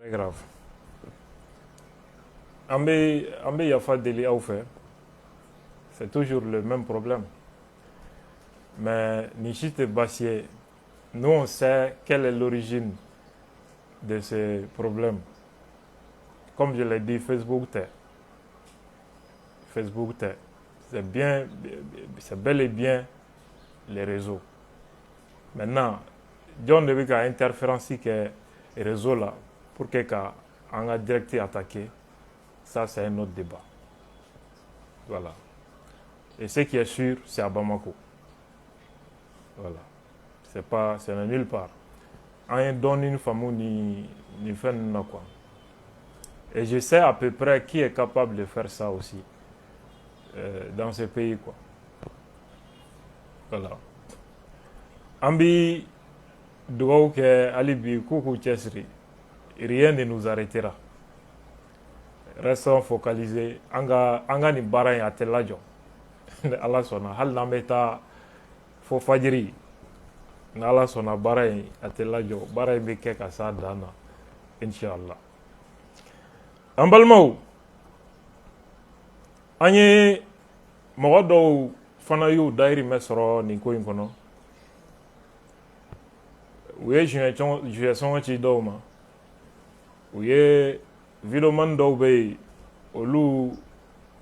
Très grave. Ambe Yafa Deli Aoufe, c'est toujours le même problème. Mais Nishite Bassier, nous on sait quelle est l'origine de ces problèmes. Comme je l'ai dit, Facebook t'est. Facebook t'est. C'est bel et bien les réseaux. Maintenant, John devait qu'à interférence que les réseaux là, pour que on a direct attaqué, ça c'est un autre débat. Voilà. Et ce qui est sûr, c'est à Bamako. Voilà. C'est nulle part. On donne une femme ni fait quoi. Et je sais à peu près qui est capable de faire ça aussi dans ce pays quoi. Voilà. Ambi doit que alibi coucou chesri. Rien ne nous arrêtera. Restons focalisés. Anga ni bara ya telajo. Allah sona hal nameta fo fajiri. Allah sona bara ya telajo. Bara be ke ka sa dana. Inshallah. Ambalmau. Anye mogodo fana yu dairi mesro ni ko inkono. Uye juye son ci do ma. Uye videoman dɔw bɛ yen olu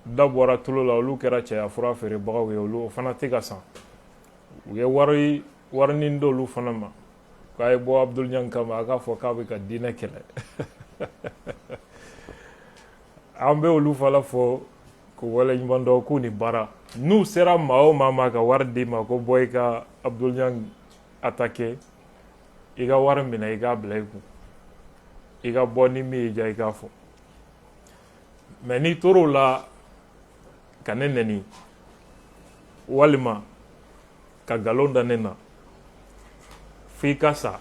dabɔra tulo la olu kɛra cɛya fura feerebagaw ye olu o fana tɛ ka san u ye warinin d'olu fana ma k'a ye bɔ Abdul Ɲang kama a k'a fɔ k'a bɛ ka diinɛ kɛlɛ an bɛ olu fana fɔ ko waleɲuman dɔn k'u ni baara n'u sera maa o maa ma ka wari d'i ma ko bɔ i ka Abdul Ɲang attaquer i ka wari minɛ i k'a bila i kun i ka bɔ ni min y'i diya i k'a fɔ mais n'i tor'o la ka ne nɛni walima ka nkalon da ne na f'i ka sa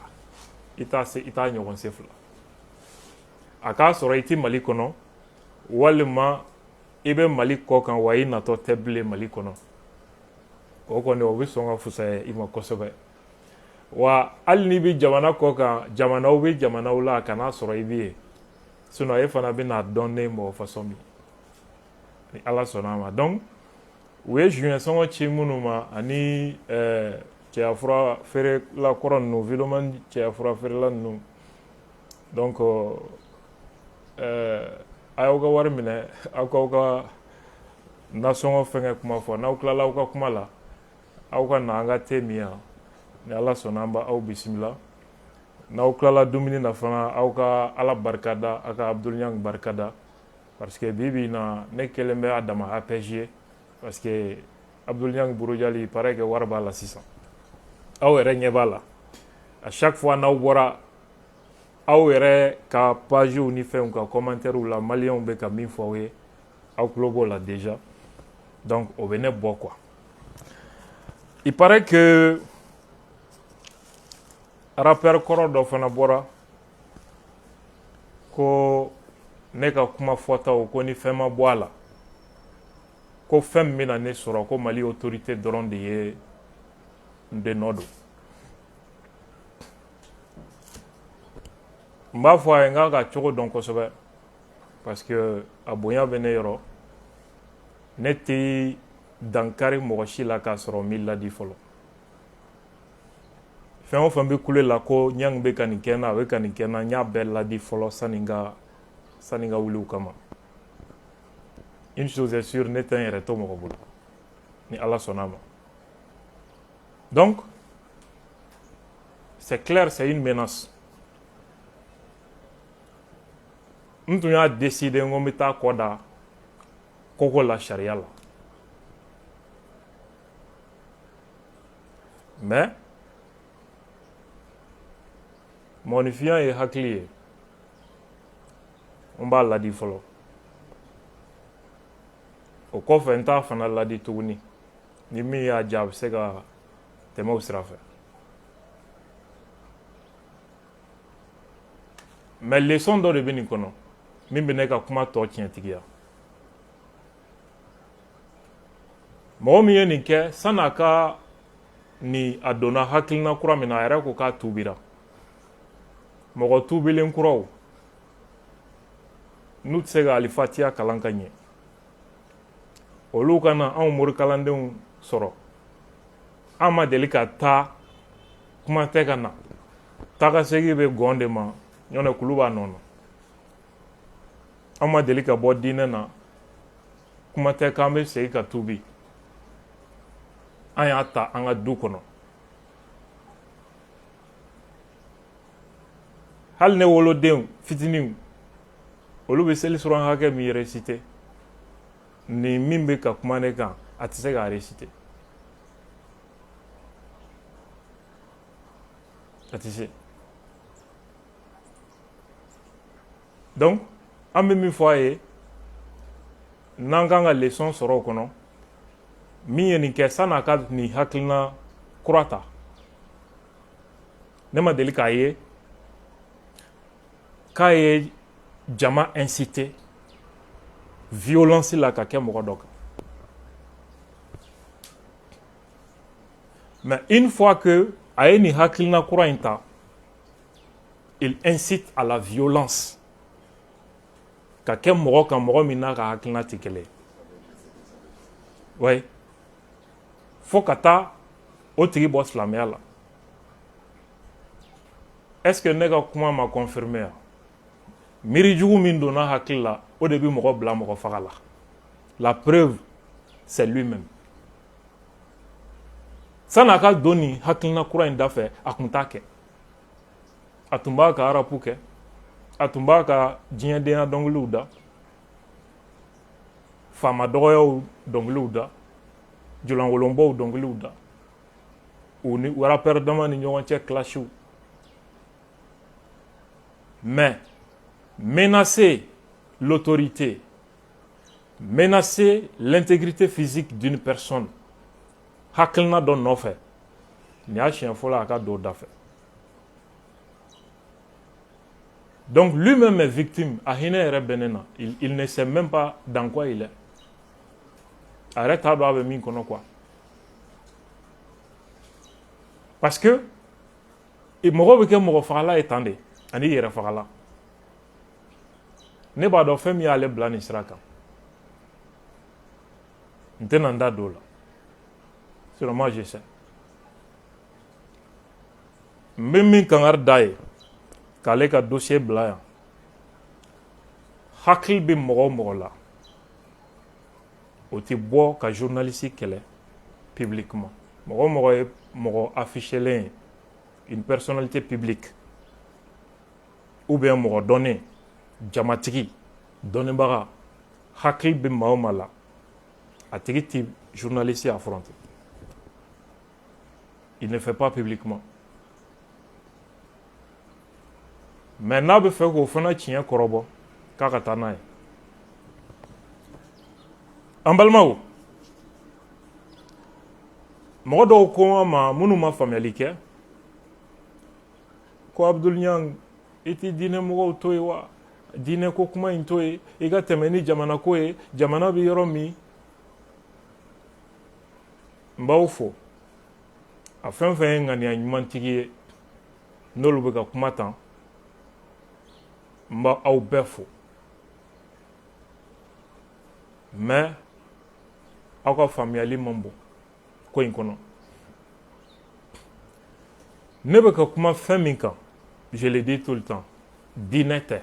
i t'a ɲɔgɔn se fila a k'a sɔrɔ i ti Mali kɔnɔ walima i bɛ Mali kɔ kan wa i natɔ tɛ bilen Mali kɔnɔ o kɔni o bɛ sɔn ka fusaya i ma kosɛbɛ wa hali n'i bɛ jamana kɔ kan jamanaw bɛ jamanaw la a kana sɔrɔ i bɛ yen sinon e fana bɛna dɔn ne mɔgɔ façon min ni Ala sɔnna a ma donc u ye juin sɔngɔ ci minnu ma ani cɛya fura feerela kɔrɔ ninnu videoman cɛya fura feerela ninnu donc a y'aw ka wari minɛ aw k'aw ka nasɔngɔ fɛngɛ kuma fɔ n'aw tilala aw ka kuma la aw ka na an ka te min yan ni Ala sɔnna an b'aw bisimila n'aw tilala dumuni na fana aw ka Ala barikada aw ka Abdul Ɲang barikada parce que bi na ne kelen bɛ a dama APG parce que Abdul Ɲang Burujali paraît que wari b'a la sisan aw yɛrɛ ɲɛ b'a la à chaque fois n'aw bɔra aw yɛrɛ ka pagew ni fɛnw ka commentaires la maliyɛnw bɛ ka min fɔ aw ye aw tulo b'o la déjà donc o bɛ ne bɔ quoi il paraît que rappeur kɔrɔ dɔ fana bɔra ko ne ka kuma fɔtaw ko ni fɛn ma bɔ a la ko fɛn min bɛna ne sɔrɔ ko Mali autorité dɔrɔn de ye n den nɔ don n b'a fɔ a ye n k'a ka cogo dɔn kosɛbɛ parce que a bonya bɛ ne yɔrɔ ne tɛ dankari mɔgɔ si la k'a sɔrɔ n m'i ladi fɔlɔ fɛn o fɛn bɛ kule la ko Ɲang bɛ ka nin kɛ n na a bɛ ka nin kɛ n na n y'a bɛɛ ladi fɔlɔ sani n ka wuli o kama une chose est sûre ne tɛ n yɛrɛ to mɔgɔ bolo ni Ala sɔnna a ma donc c'est clair c'est une menace n tun y'a décider n ko n bɛ taa kɔ da koko la sariya la mais mɔgɔninfinya ye hakili ye n b'a ladi fɔlɔ o kɔfɛ n t'a fana ladi tuguni ni min y'a diya a bɛ se ka tɛmɛ o sira fɛ mais leçon dɔ de bɛ nin kɔnɔ min bɛ ne ka kuma tɔ tiɲɛtigiya mɔgɔ min ye nin kɛ san'a ka ni a donna hakilina kura min na a yɛrɛ ko k'a tuubira mɔgɔ tuubilen kuraw n'u tɛ se ka alifatiya kalan ka ɲɛ olu ka na anw morikalandenw sɔrɔ an ma deli ka taa kuma tɛ ka na tagasegi bɛ gɔn de ma ɲɔnɛ kulu b'a nɔnɔ an ma deli ka bɔ diinɛ na kuma tɛ k'an bɛ segin ka tuubi an y'a ta an ka du kɔnɔ hali ne wolodenw fitininw olu bɛ seli suran hakɛ min réciter ni min bɛ ka kuma ne kan a tɛ se k'a réciter a tɛ se donc an bɛ min fɔ a ye n'an kan ka leçon sɔrɔ o kɔnɔ min ye nin kɛ san'a ka nin hakilina kura ta ne ma deli k'a ye k'a ye jama inciter violence la ka kɛ mɔgɔ dɔ kan mais une fois que a ye nin hakilina kura in ta il incite à la violence ka kɛ mɔgɔ kan mɔgɔ min n'a ka hakilina tɛ kelen ouais fo ka taa o tigi bɔ silamɛya la est-ce que ne ka kuma ma confirmer ya miiri jugu min donna hakili la o de bɛ mɔgɔ bila mɔgɔ faga la la preuve c'est lui-même san'a ka don nin hakilina kura in da fɛ a tun t'a kɛ a tun b'a ka arapu kɛ a tun b'a ka diɲɛdenya dɔnkiliw da faama dɔgɔyaw dɔnkiliw da jɔlanwolonbaw dɔnkiliw da u ni rapɛr dama ni ɲɔgɔn cɛ clashiw mais menacer l'autorité, menacer l'intégrité physique d'une personne, hakilina dɔ nɔfɛ nin y'a siɲɛ fɔlɔ a ka don da fɛ donc lui-même est victime a hinɛ yɛrɛ bɛ ne na il ne sait même pas dans quoi il est a yɛrɛ t'a dɔn a bɛ min kɔnɔ quoi parce que mɔgɔ bɛ kɛ mɔgɔ fagala ye tan de ani yɛrɛ fagala ne b'a dɔn fɛn min y'ale bila nin sira kan n tɛna n da don o la sinon moi je sais n bɛ min kankari da ye k'ale ka dossier bila yan hakili bɛ mɔgɔ o mɔgɔ la o tɛ bɔ ka journaliste kɛlɛ publiquement mɔgɔ o mɔgɔ ye mɔgɔ affichelen ye une personnalité publique ou bien mɔgɔ dɔnnen jamatigi dɔnnibaga hakili bɛ maa o maa la a tigi tɛ journaliste affronter il ne fait pas publiquement mais n'a bɛ fɛ k'o fana tiɲɛ kɔrɔbɔ k'a ka taa n'a ye an balimaw mɔgɔ dɔw ko an ma minnu ma faamuyali kɛ ko Abdul Ɲang i tɛ diinɛmɔgɔw to yen wa diinɛ ko kuma in to yen i ka tɛmɛ ni jamana ko ye jamana bɛ yɔrɔ min n b'aw fo a fɛn fɛn ye ŋaniya ɲumantigi ye n'olu bɛ ka kuma tan n b'aw bɛɛ fo mais aw ka faamuyali man bon ko in kɔnɔ ne bɛ ka kuma fɛn min kan je le dis tout le temps diinɛ tɛ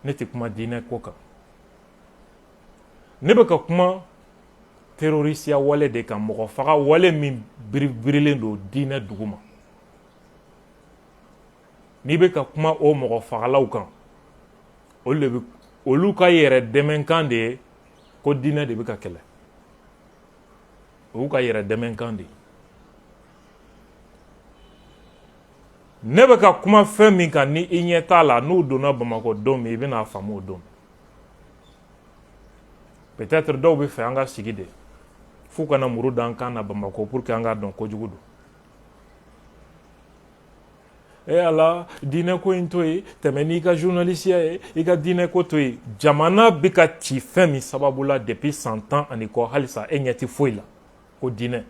ne tɛ kuma diinɛ ko kan ne bɛ ka kuma terrorisiya wale de kan mɔgɔ faga wale min birilen don diinɛ duguma n'i bɛ ka kuma o mɔgɔ fagalaw kan olu ka yɛrɛ dɛmɛkan de ye ko diinɛ de bɛ ka kɛlɛ o y'u ka yɛrɛ dɛmɛkan de ye ne bɛ ka kuma fɛn min kan ni i ɲɛ t'a la n'u donna Bamakɔ don min i bɛna faamu o don peut-être dɔw bɛ fɛ an ka sigi de f'u kana muru da an kan na Bamakɔ pour que an ka dɔn kojugu don e ala diinɛ ko in to yen tɛmɛ n'i ka journalisiya ye i ka diinɛ ko to yen jamana bɛ ka ci fɛn min sababu la depuis 100 ans ani kɔ halisa e ɲɛ tɛ foyi la ko diinɛ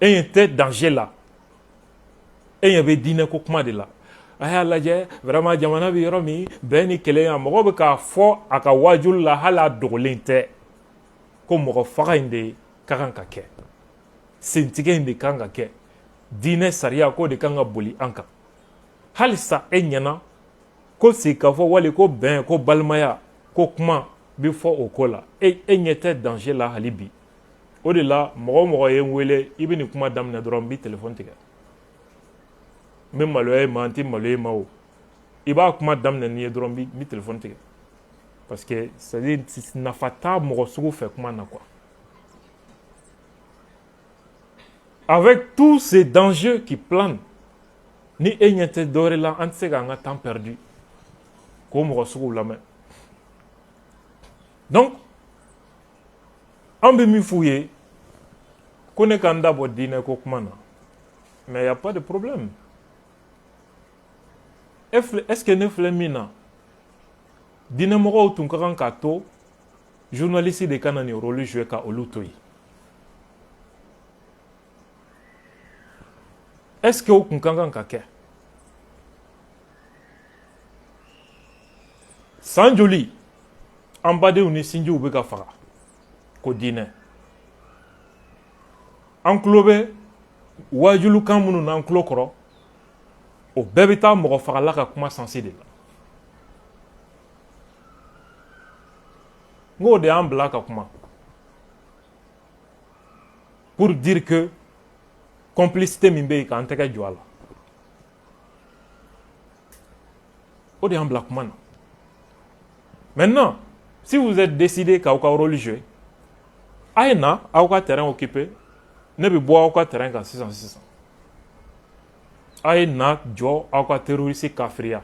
e ɲɛ tɛ danger la e ɲɛ bɛ diinɛ ko kuma de la a y'a lajɛ vraiment jamana bɛ yɔrɔ min bɛn ni kelenya mɔgɔ bɛ k'a fɔ a ka waajuli la hali a dogolen tɛ ko mɔgɔ faga in de ka kan ka kɛ sentigɛ in de kan ka kɛ diinɛ sariya k'o de kan ka boli an kan halisa e ɲɛna ko sigi ka fɔ wali ko bɛn ko balimaya ko kuma bi fɔ o ko la e ɲɛ tɛ danger la hali bi o de la mɔgɔ mɔgɔ ye n wele i bɛ nin kuma daminɛ dɔrɔn n b'i téléphone tigɛ n bɛ maloya i ma n tɛ maloya i ma o i b'a kuma daminɛ n'i ye dɔrɔn n b'i téléphone tigɛ parce que c'est à dire nafa t'a mɔgɔ sugu fɛ kuma na quoi. Avec tous ces dangers qui planent ni e ɲɛ tɛ dɔwɛrɛ la an tɛ se k'an ka temps perdu k'o mɔgɔ suguw lamɛn donc an bɛ min f'u ye ko ne ka n da bɔ diinɛ ko kuma na mais y a pas de problème est-ce que ne filɛ min na diinɛmɔgɔw tun ka kan k'a to journaliste de ka na nin rôle jouer ka olu to yen est-ce que o tun ka kan ka kɛ san joli an badenw ni sinjiw bɛ ka faga ko diinɛ an tulo bɛ waajulukan minnu n'an tulo kɔrɔ o bɛɛ bɛ taa mɔgɔ fagala ka kuma sansi de la n k'o de y'an bila ka kuma pour dire que complicité min bɛ yen k'an tɛgɛ jɔ a la o de y'an bila kuma na maintenant si vous êtes décidé k'aw ka rôle jouer a ye na aw ka terrain occupé ne bɛ bɔ aw ka terrain kan sisan a ye na jɔ aw ka terroriste kafiriya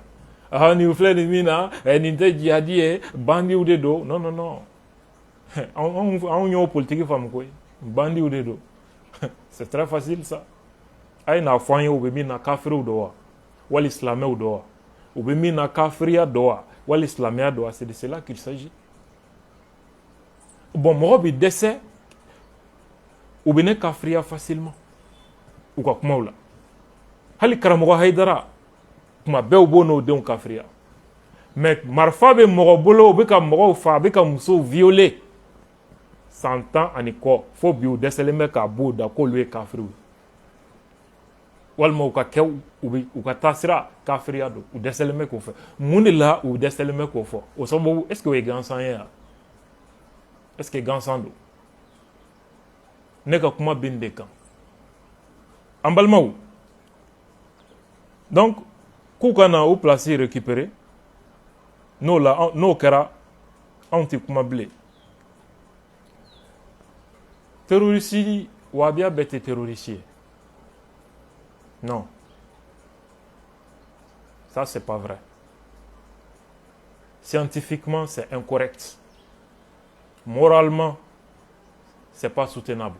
nin filɛ nin min na nin tɛ jihadi ye bandiw de don non non non anw y'o politique faamu koyi bandiw de don c'est très facile ça a ye n'a fɔ an ye u bɛ min na kafiriw don wa wali silamɛw don wa u bɛ min na kafiriya don wa wali silamɛya don wa c'est de cela qu'il s'agit bon mɔgɔ bɛ dɛsɛ u bɛ ne kafiriya facilement u ka kumaw la hali karamɔgɔ hayidara kuma bɛɛ u b'o n'o denw kafiriya mais marifa bɛ mɔgɔ bolo u bɛ ka mɔgɔw fa a bɛ ka musow violer 100 ans ani kɔ fo bi u dɛsɛlen bɛ k'a b'u da k'olu ye kafiriw walima u ka kɛ u ka taasira kafiriya don u dɛsɛlen bɛ k'o fɛ mun de la u dɛsɛlen bɛ k'o fɔ o sababu est-ce que o ye gansan ye wa est-ce que gansan don ne ka kuma bɛ nin de kan an balimaw donc k'u ka na u place récupérer n'o kɛra anw tɛ kuma bilen terroriste wahabiya bɛɛ tɛ terroriste ye non ça c'est pas vrai scientifiquement c'est incorrect moralement c'est pas soutenable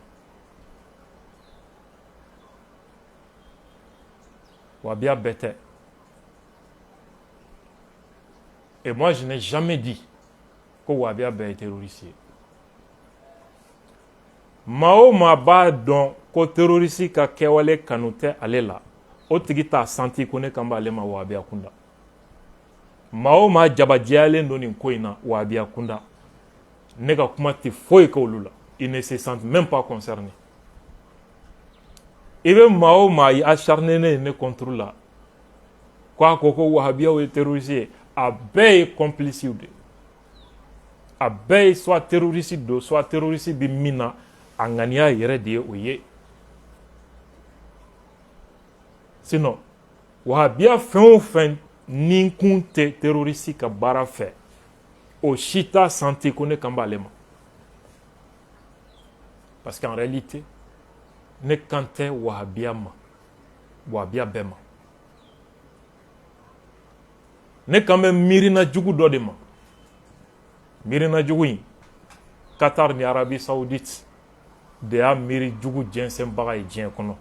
wahabiya bɛɛ tɛ et moi je n'ai jamais dit que wahabiya bɛɛ ye terroriste ye maa o maa b'a dɔn ko terroriste ka kɛwale kanu tɛ ale la o tigi t'a santi ko ne kan b'ale ma wahabiya kunda maa o maa jabajɛyalen don nin ko in na wahabiya kunda ne ka kuma tɛ foyi k'olu la il ne se sent même pas concerné i bɛ maa o maa ye acharné ne contre la k'a ko wahabiyaw ye terroriste ye a bɛɛ ye complice de a bɛɛ ye soit terroriste don soit terroriste bɛ min na a ŋaniya yɛrɛ de ye o ye sinon wahabiya fɛn o fɛn ni kun tɛ terroriste ka baara fɛ o si t'a santi ko ne kan b'ale ma parce qu'en réalité ne kan tɛ wahabiya ma wahabiya bɛɛ ma ne kan bɛ miirina jugu dɔ de ma miirina jugu in Qatar ni Arabie Saoudite de y'a miiri jugu jɛnsɛnbaga ye diɲɛ kɔnɔ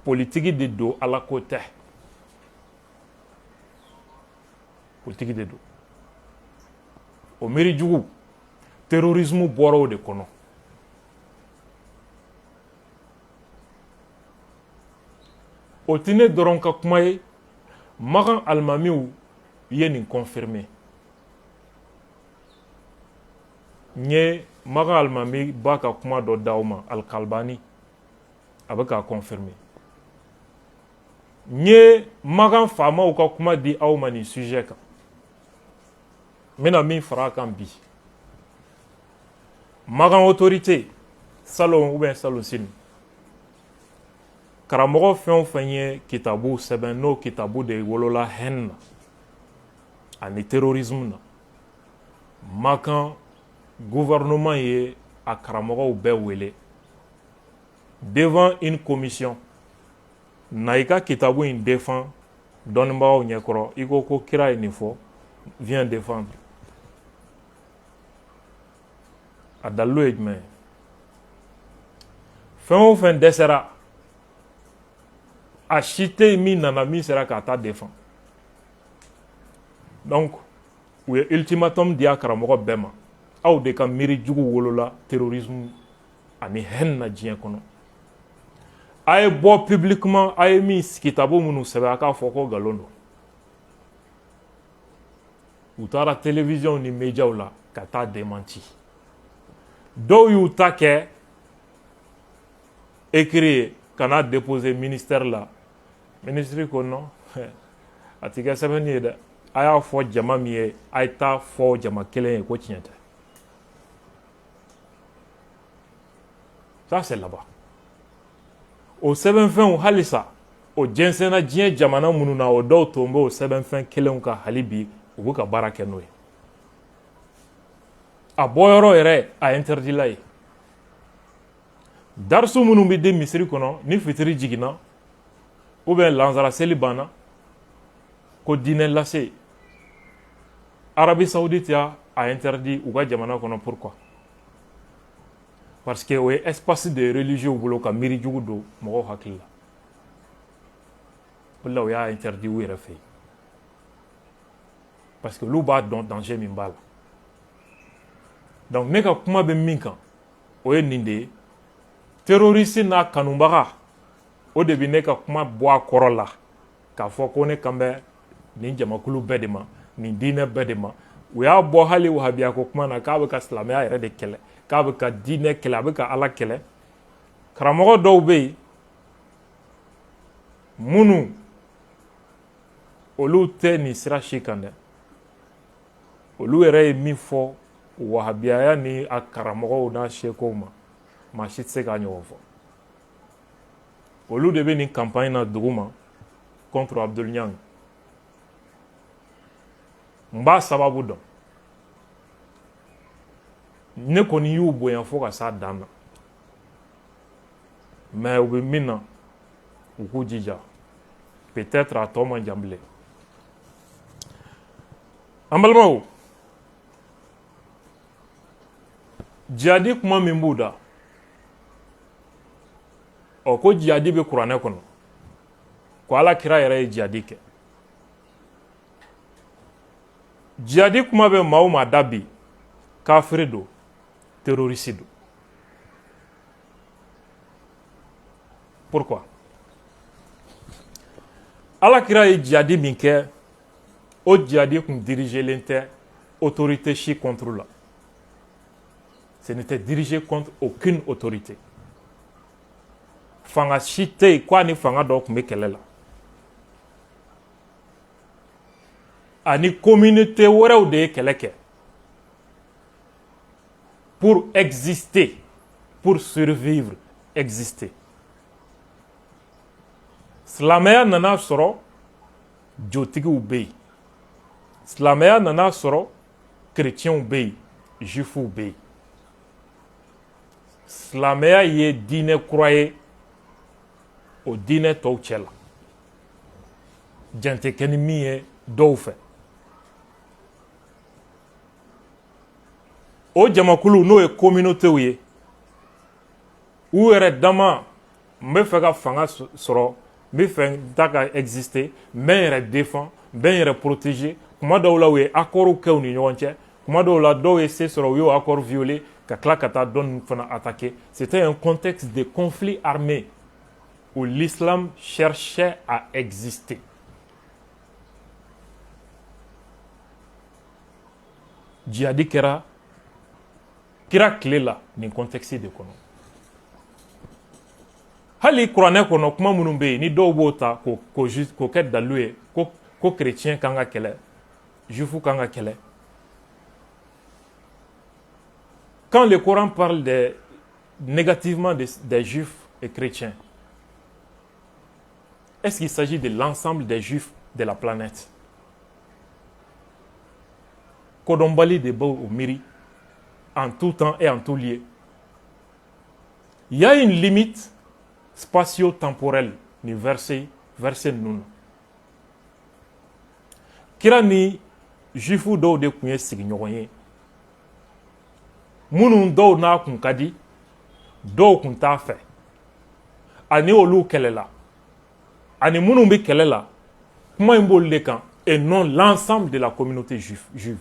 politiki de don ala ko tɛ politiki de don o miiri jugu terrorisme bɔra o de kɔnɔ o tɛ ne dɔrɔn ka kuma ye Magan alimamiw ye nin confirmé n ye Magan alimami ba ka kuma dɔ d'aw ma Al-Kalbani a bɛ k'a confirmé n ye Magan faamaw ka kuma di aw ma nin sujet kan n bɛna min fara a kan bi Magan autorité salon ou bien salon sini karamɔgɔ fɛn o fɛn ye kitabu sɛbɛn n'o kitabu de wolola hɛn na ani terrorisme na Makan gouvernement ye a karamɔgɔw bɛɛ wele devant une commission na i ka kitabu in défend dɔnnibagaw ɲɛkɔrɔ i ko kira ye nin fɔ viens défendre a dalilu ye jumɛn ye fɛn o fɛn dɛsɛra a si tɛ yen min nana min sera k'a ta défend donc u ye ultimatum di a karamɔgɔ bɛɛ ma aw de ka miiri jugu wolola terrorisme ani haine na diɲɛ kɔnɔ a ye bɔ publiquement a ye min kitabu minnu sɛbɛn a k'a fɔ ko nkalon don u taara télévision ni médiaw la ka taa démenti dɔw y'u ta kɛ écrit ye ka n'a déposer ministère la ministre ko non a ti kɛ sɛbɛnni ye dɛ a y'a fɔ jama min ye a ye taa fɔ jama kelen ye ko tiɲɛ tɛ ça c'est là-bas o sɛbɛnfɛnw halisa o jɛnsɛnna diɲɛ jamana minnu na o dɔw tun bɛ o sɛbɛnfɛn kelenw kan hali bi u bɛ ka baara kɛ n'o ye a bɔyɔrɔ yɛrɛ a interdit la ye darisu minnu bɛ di misiri kɔnɔ ni fitiri jiginna ou bien lansara seli banna ko diinɛ lase Arabie Saoudite y'a interdit u ka jamana kɔnɔ pourquoi parce que o ye espace de religieux bolo ka miiri jugu don mɔgɔw hakili la o la o y'a interdit u yɛrɛ fɛ yen parce que olu b'a dɔn danger min b'a la donc ne ka kuma bɛ min kan o ye nin de ye terroriste n'a kanubaga o de bɛ ne ka kuma bɔ a kɔrɔ la k'a fɔ ko ne kan bɛ nin jamakulu bɛɛ de ma nin diinɛ bɛɛ de ma u y'a bɔ hali wahabiya ko kuma na k'a bɛ ka silamɛya yɛrɛ de kɛlɛ k'a bɛ ka diinɛ kɛlɛ a bɛ ka ala kɛlɛ karamɔgɔ dɔw bɛ yen minnu olu tɛ nin sira si kan dɛ olu yɛrɛ ye min fɔ wahabiyaya ni a karamɔgɔw n'a sekow ma maa si tɛ se k'a ɲɔgɔn fɔ olu de bɛ nin campagne na dugu ma contre Abdul Niang n b'a sababu dɔn ne kɔni y'u bonya fo ka s'a dan na mais u bɛ min na u k'u jija peut-être a tɔ man jan bilen an balimaw jihadi kuma min b'u da ɔ ko jihadi bɛ kuranɛ kɔnɔ ko ala kira yɛrɛ ye jihadi kɛ jihadi kuma bɛ maa o maa da bi kafiri don terroriste don pourquoi ala kira ye jihadi min kɛ o jihadi kun dirigelen tɛ autorité si contre la ce n'était dirigé contre aucune autorité fanga si tɛ yen ko a ni fanga dɔ tun bɛ kɛlɛ la ani communauté wɛrɛw de ye kɛlɛ kɛ pour exister pour survivre exister silamɛya nana sɔrɔ jotigiw bɛ yen silamɛya nana sɔrɔ chrétienw bɛ yen juifs bɛ yen silamɛya ye diinɛ kura ye o diinɛ tɔw cɛ la jan tɛ kɛ ni min ye dɔw fɛ o jamakulu n'o ye communautéw ye u yɛrɛ dama n bɛ fɛ ka fanga sɔrɔ n bɛ fɛ n ta ka exister n bɛ n yɛrɛ défend n bɛ n yɛrɛ protéger kuma dɔw la u ye accord kɛ u ni ɲɔgɔn cɛ kuma dɔw la dɔw ye se sɔrɔ u y'o accord violer ka tila ka taa dɔ ninnu fana attaquer c'était un contexte de conflit armé où l'islam cherchait à exister. Djihadi kira tile la nin contexte de kɔnɔ. Hali kuranɛ kɔnɔ kuma minnu bɛ yen ni dɔw b'o ta k'o kɛ dalu ye ko chrétien kan ka kɛlɛ, juif kan ka kɛlɛ. Quand le Coran parle négativement des juifs et chrétiens, est-ce qu'il s'agit de l'ensemble des juifs de la planète? Kodombali de Bao au Miri, en tout temps et en tout lieu. Il y a une limite spatio-temporelle ni verset nous. Kira ni juifu dɔw de kun ye sigiɲɔgɔn ye. Minnu dɔw n'a kun ka di, dɔw kun t'a fɛ. Ani olu kɛlɛla. Ani minnu bɛ kɛlɛ la, kuma in b'olu de kan et non l'ensemble de la communauté juive.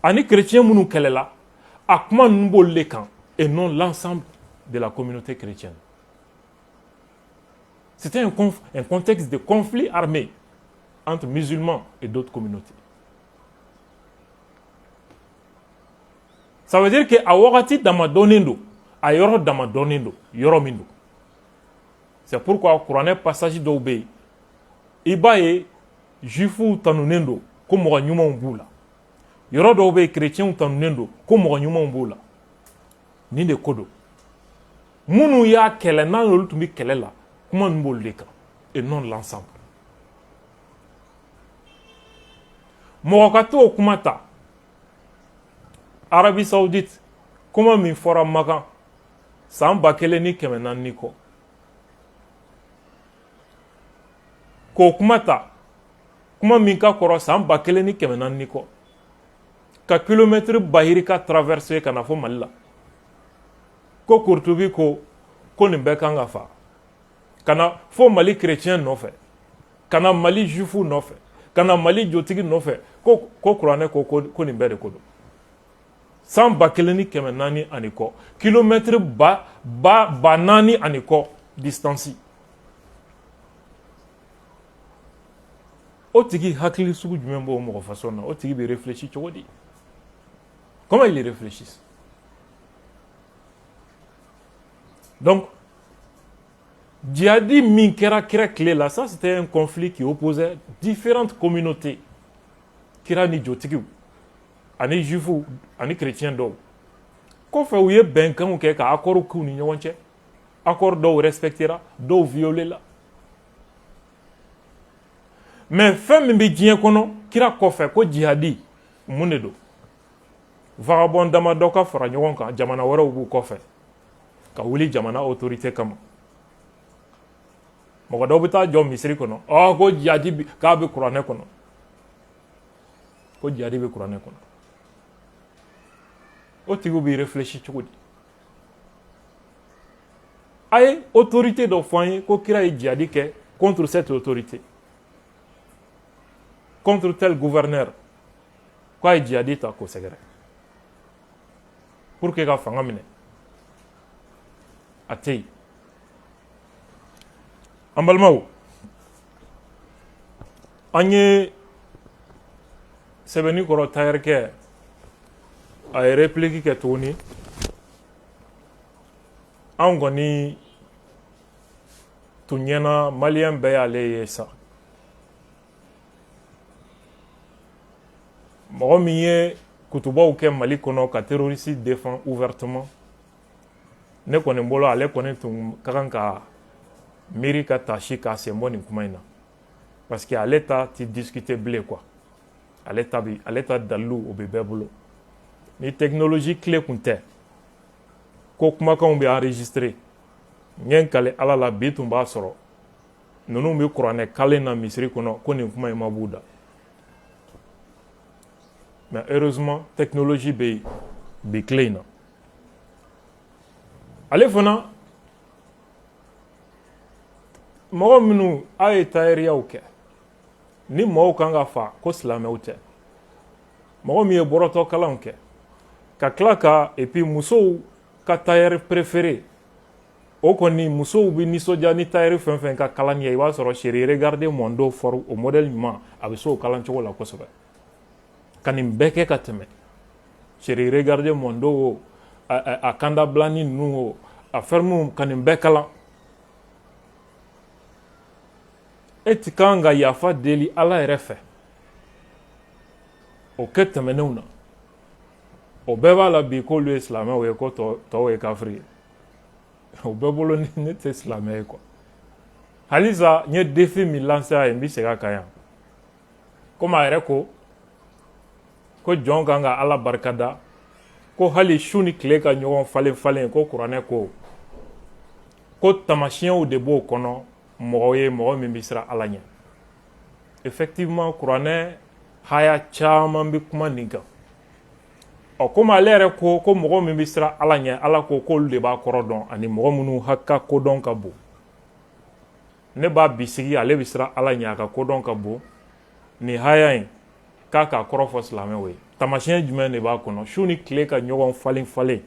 Ani chrétien minnu kɛlɛla, a kuma ninnu b'olu de kan et non l'ensemble de la communauté chrétienne. C'était un contexte de conflit armé entre musulmans et d'autres communautés. Ça veut dire que a wagati dama dɔnnen don, a yɔrɔ dama dɔnnen don, yɔrɔ min don. C'est pourquoi kuranɛ passage dɔw bɛ yen, i b'a ye juifuw tanunen don ko mɔgɔ ɲumanw b'u la. Yɔrɔ dɔw bɛ yen chrétienw tanunen don ko mɔgɔ ɲumanw b'u la. Nin de ko don. Minnu y'a kɛlɛ n'an olu tun bɛ kɛlɛ la, kuma ninnu b'olu de kan et non l'ensemble. Mɔgɔ ka t'o kuma ta Arabie Saoudite, kuma min fɔra Makan san 1400 kɔ. K'o kuma ta kuma min ka kɔrɔ san 1400 kɔ. Ka kilomètre bahirika traverser ka na fɔ Mali la. Ko Kurtubi ko nin bɛɛ kan ka fa. Ka na fɔ Mali chrétien nɔfɛ. Ka na Mali juifu nɔfɛ. Ka na Mali jotigi nɔfɛ. Ko kuranɛ ko nin bɛɛ de ko don. San 1400 ani kɔ. Kilomètre ba 4 ani kɔ distance. O tigi hakili sugu jumɛn b'o mɔgɔ façon na? O tigi bɛ réfléchir cogo di? Comment il réfléchit? Donc, djihadi min kɛra kira tile la, ça c'était un conflit qui opposait différentes communautés. Kira ni jotigiw, ani juifu, ani chrétien dɔw. Kɔfɛ u ye bɛnkanw kɛ ka accord k'u ni ɲɔgɔn cɛ. Accord dɔw respectera, dɔw violela. Mais fɛn min bɛ diɲɛ kɔnɔ, kira kɔfɛ ko djihadi, mun de don? Vagabond damadɔ ka fara ɲɔgɔn kan, jamana wɛrɛw b'u kɔfɛ. Ka wuli jamana autorité kama. Mɔgɔ dɔw bɛ taa jɔ Misiri kɔnɔ. Ko djihadi k'a bɛ kuranɛ kɔnɔ. Ko djihadi bɛ kuranɛ kɔnɔ. O tigiw bɛ réfléchir cogo di? A ye autorité dɔ fɔ an ye ko kira ye djihadi kɛ contre cette autorité. Contre tel gouverneur. K'a ye djihadi ta k'o sɛgɛrɛ. Pour que ka fanga minɛ. A tɛ yen. An balimaw, an ye sɛbɛnni kɔrɔ tayɛrikɛ a ye réplique kɛ tuguni. An kɔni tun ɲɛna maliyɛn bɛɛ y'ale ye sa. Mɔgɔ min ye kutubaw kɛ Mali kɔnɔ ka terroriste défend ouvertement, ne kɔni bolo ale kɔni tun ka kan ka miiri ka tasi k'a sen bɔ nin kuma in na. Parce que ale ta ti discuter bilen quoi. Ale ta dalilu o bɛ bɛɛ bolo. Ni technologie clé kun tɛ, ko kumakanw bɛ enregistré, n ye n kale Ala la bi tun b'a sɔrɔ ninnu bɛ kuranɛ kalen na Misiri kɔnɔ ko nin kuma in ma b'u da. Mais heureusement technologie bɛ bi clé in na. Ale fana mɔgɔ minnu a ye tailleriyaw kɛ ni mɔgɔw kan ka fa ko silamɛw tɛ, mɔgɔ min ye bɔrɔtɔkalanw kɛ ka tila ka et puis musow ka tailleur préféré o kɔni musow bɛ nisɔndiya ni tailleur fɛn fɛn ka kalan ye i b'a sɔrɔ chérie regardez mon dos fort o modèle ɲuman a bɛ se o kalan cogo la kosɛbɛ ka nin bɛɛ kɛ ka tɛmɛ chérie regardez mon dos a kanda bilani ninnu o a ferme ka nin bɛɛ kalan e ti kan ka yafa deli ala yɛrɛ fɛ o kɛ tɛmɛnenw na o bɛɛ b'a la bi k'olu ye silamɛw ye ko tɔw ye kafiri ye o bɛɛ bolo ne tɛ silamɛ ye quoi halisa n ye défi min lancé a ye n bɛ segin a kan yan komi a yɛrɛ ko jɔn kan ka ala barikada ko hali su ni tile ka ɲɔgɔn falen falen ko kuranɛ ko tamasiyɛnw de b'o kɔnɔ mɔgɔ ye mɔgɔ min bɛ siran ala ɲɛ effectivement kuranɛ haya caman bɛ kuma nin kan komi ale yɛrɛ ko mɔgɔ min bɛ siran ala ɲɛ ala ko k'olu de b'a kɔrɔ dɔn ani mɔgɔ minnu ka kodɔn ka bon ne b'a bisigi ale bɛ siran ala ɲɛ a ka kodɔn ka bon nin haya in k'a k'a kɔrɔ fɔ silamɛw ye tamasiyɛn jumɛn de b'a kɔnɔ su ni tile ka ɲɔgɔn falen falen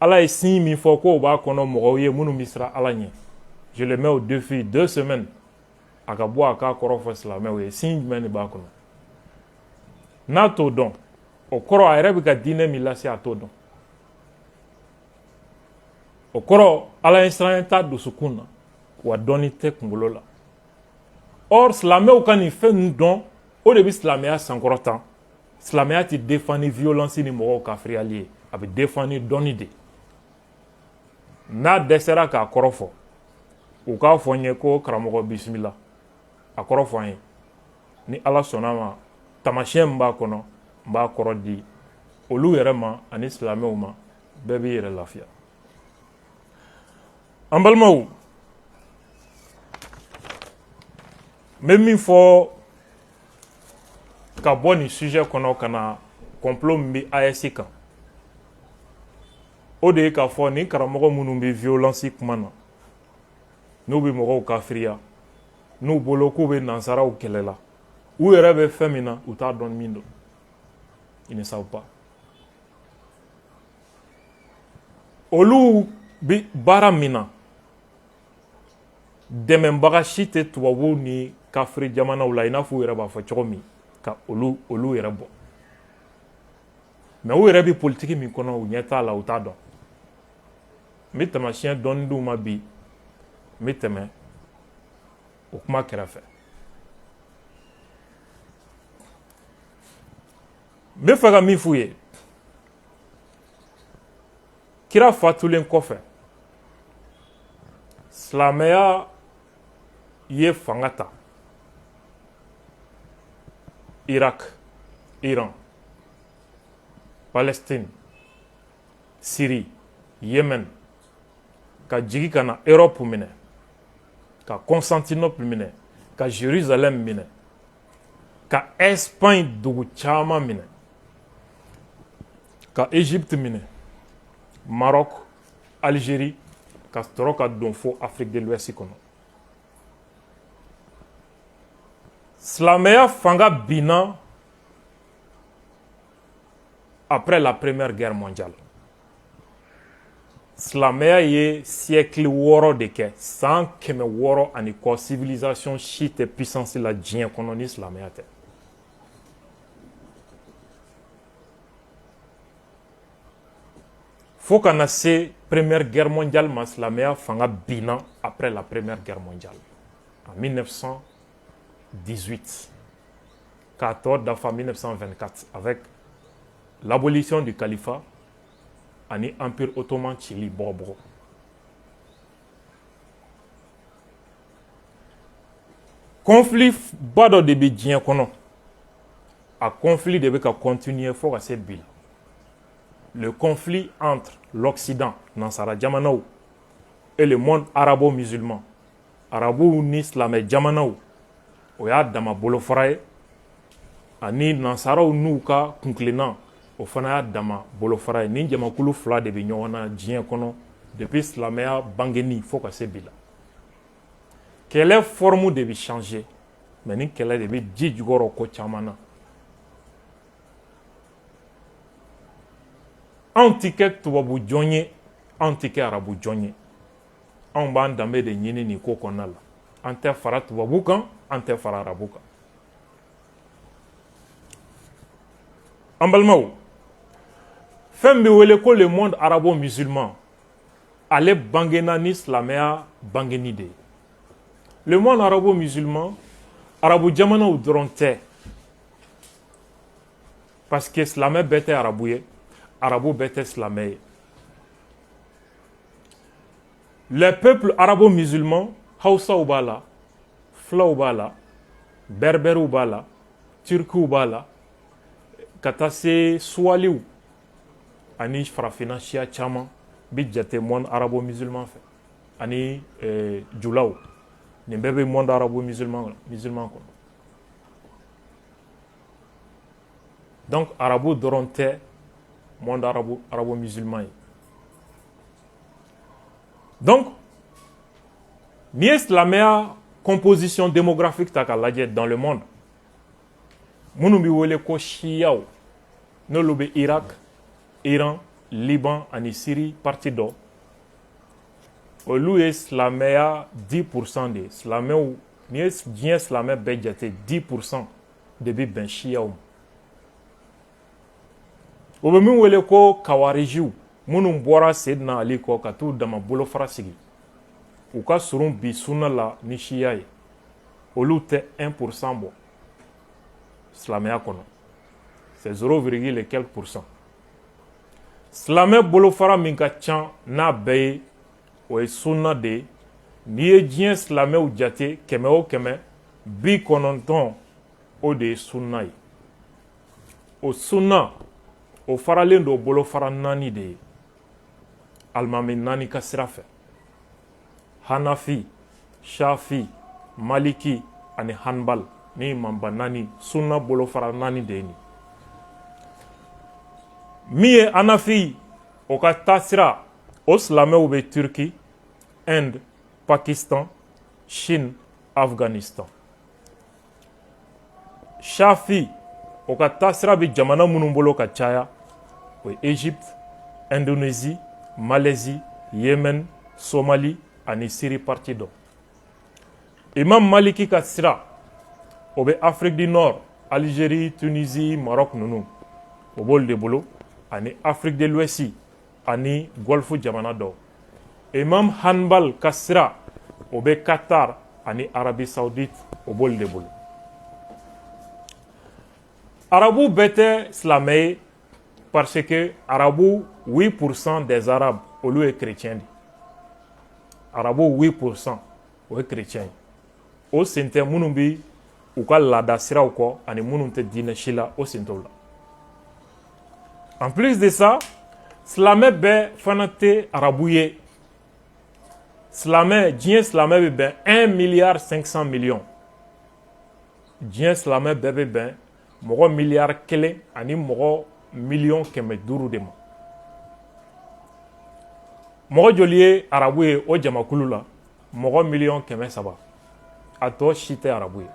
ala ye signe min fɔ k'o b'a kɔnɔ mɔgɔw ye minnu bɛ siran ala ɲɛ je le mets au défi 2 semaines a ka bɔ a k'a kɔrɔ fɔ silamɛw ye signe jumɛn de b'a kɔnɔ n'a t'o dɔn o kɔrɔ a yɛrɛ bɛ ka diinɛ min lase a t'o dɔn o kɔrɔ ala ye siran t'a dusukun na wa dɔnni tɛ kunkolo la or silamɛw ka nin fɛn ninnu dɔn o de bɛ silamɛya sankɔrɔta silamɛya tɛ défend ni violence ni mɔgɔw kafiriyali ye a bɛ défend ni dɔnni de n'a dɛsɛra k'a kɔrɔ fɔ u k'a fɔ n ye ko karamɔgɔ bisimila a kɔrɔ fɔ an ye ni ala sɔnna ma tamasiyɛn min b'a kɔnɔ n b'a kɔrɔ di olu yɛrɛ ma ani silamɛw ma bɛɛ b'i yɛrɛ lafiya an balimaw n bɛ min fɔ ka bɔ nin sujet kɔnɔ ka na complot min bɛ AES kan o de ye k'a fɔ nin karamɔgɔ minnu bɛ violence kuma na n'u bɛ mɔgɔw kafiriya n'u bolo k'u bɛ nansaraw kɛlɛla u yɛrɛ bɛ fɛn min na u t'a dɔn min don ils ne savent pas olu bɛ baara min na dɛmɛbaga si tɛ tubabuw ni kafiri jamanaw la i n'a fɔ u yɛrɛ b'a fɔ cogo min ka olu yɛrɛ bɔ mais u yɛrɛ bɛ politiki min kɔnɔ u ɲɛ t'a la u t'a dɔn n bɛ tamasiyɛn dɔɔni d'u ma bi n bɛ tɛmɛ o kuma kɛrɛfɛ n bɛ fɛ ka min f'u ye kira fatulen kɔfɛ silamɛya ye fanga ta Irak, Iran, Palestine, Syrie, Yemen, ka jigi ka na Europe minɛ ka Constantinople minɛ ka Jérusalem minɛ ka Espagne dugu caman minɛ ka Égypte minɛ Maroc, Algérie ka sɔrɔ ka don fo Afrique de l'Ouest kɔnɔ silamɛya fanga binna après la première guerre mondiale silamɛya ye siècle 6 de kɛ san 600 ani kɔ civilisation si tɛ puissance la diɲɛ kɔnɔ ni silamɛya tɛ fo ka na se première guerre mondiale ma silamɛya fanga binna après la première guerre mondiale en 1918 k'a tɔ dafa 1924 avec l'abolition du califat ani empire ottoman cili bɔgɔbɔgɔ conflit ba dɔ de bɛ diɲɛ kɔnɔ a conflit de bɛ ka continuer fo ka se bi la le conflit entre l'Occident nansara jamanaw et le monde arabo-musulman arabuw ni silamɛ jamanaw o y'a dama bolofara ye ani nansaraw n'u ka kunkilenna o fana y'a dama bolofara ye ni jamakulu fila de bɛ ɲɔgɔn na diɲɛ kɔnɔ depuis silamɛya bangeni fo ka se bi la kɛlɛ forme de bɛ changer mais ni kɛlɛ de bɛ ji jukɔrɔ ko caman na anw ti kɛ tubabu jɔn ye anw ti kɛ arabu jɔn ye anw b'an danbe de ɲini nin ko kɔnɔna la an tɛ fara tubabu kan an tɛ fara arabu kan an balimaw fɛn bɛ wele ko le monde arabo-musulman ale bangena ni silamɛya bangeni de ye le monde arabo-musulman arabu jamanaw dɔrɔn tɛ parce que silamɛ bɛɛ tɛ arabu ye arabu bɛɛ tɛ silamɛ ye les peuples arabo-musulmans hausaw b'a la fulaw b'a la berberiw b'a la turkiw b'a la ka taa se suwaliw ani farafinna siya caman bi jate monde arabo-musulman fɛ ani julaw nin bɛɛ bɛ monde arabo-musulman kɔnɔ donc arabu dɔrɔn tɛ monde arabo-musulman ye donc n'i ye silamɛya composition démographique ta k'a lajɛ dans le monde minnu bɛ wele ko siyaw n'olu bɛ Irak Iran Liban ani Syrie parti dɔ olu ye silamɛya 10% de ye silamɛw n'i ye diɲɛ silamɛ bɛɛ jate 10% de bɛ bɛn siyaw ma o bɛ min wele ko kawarijiw minnu bɔra Seydina Ali kɔ ka t'u dama bolofara sigi u ka surun bi sunna la ni siya ye olu tɛ 1% bɔ silamɛya kɔnɔ c'est 0, et quelques pourcents silamɛ bolofara min ka ca n'a bɛɛ ye o ye sunna de ye n'i ye diɲɛ silamɛw jate 100 o 100 90 o de ye sunna ye o sunna o faralen do bolofara 4 de ye alimami 4 ka sira fɛ Hanafi, Shafi, Maliki ani Hanbal ni imamba 4 sunna bolofara 4 de ye nin min ye Hanafi o ka taasira o silamɛw bɛ Turki, Inde, Pakistan, Chine, Afghanistan Shafi o ka taasira bɛ jamana minnu bolo ka caya o ye Égypte, Indonésie, Malaisie, Yémen, Somalie ani Syrie parti dɔ Imam Maliki ka sira o bɛ Afrique du Nord, Algérie, Tunisie, Maroc ninnu o b'olu de bolo ani Afrique de l'Ouest ani Golfe jamana dɔw Imam Hanbal ka sira o bɛ Qatar ani Arabie Saoudite o b'olu de bolo arabu bɛɛ tɛ silamɛ ye parce que arabu 8% des arabes olu ye chrétien de arabu 8% o ye chrétien ye o sen tɛ minnu bɛ u ka laada siraw kɔ ani minnu tɛ diinɛ si la o sen t'o la en plus de ça silamɛ bɛɛ fana tɛ arabu ye silamɛ diɲɛ silamɛ bɛ bɛn 1,5 milliard diɲɛ silamɛ bɛɛ bɛ bɛn mɔgɔ miliyari 1 ani mɔgɔ 500,000 de ma mɔgɔ joli ye arabu ye o jamakulu la mɔgɔ 300,000 a tɔ si tɛ arabu ye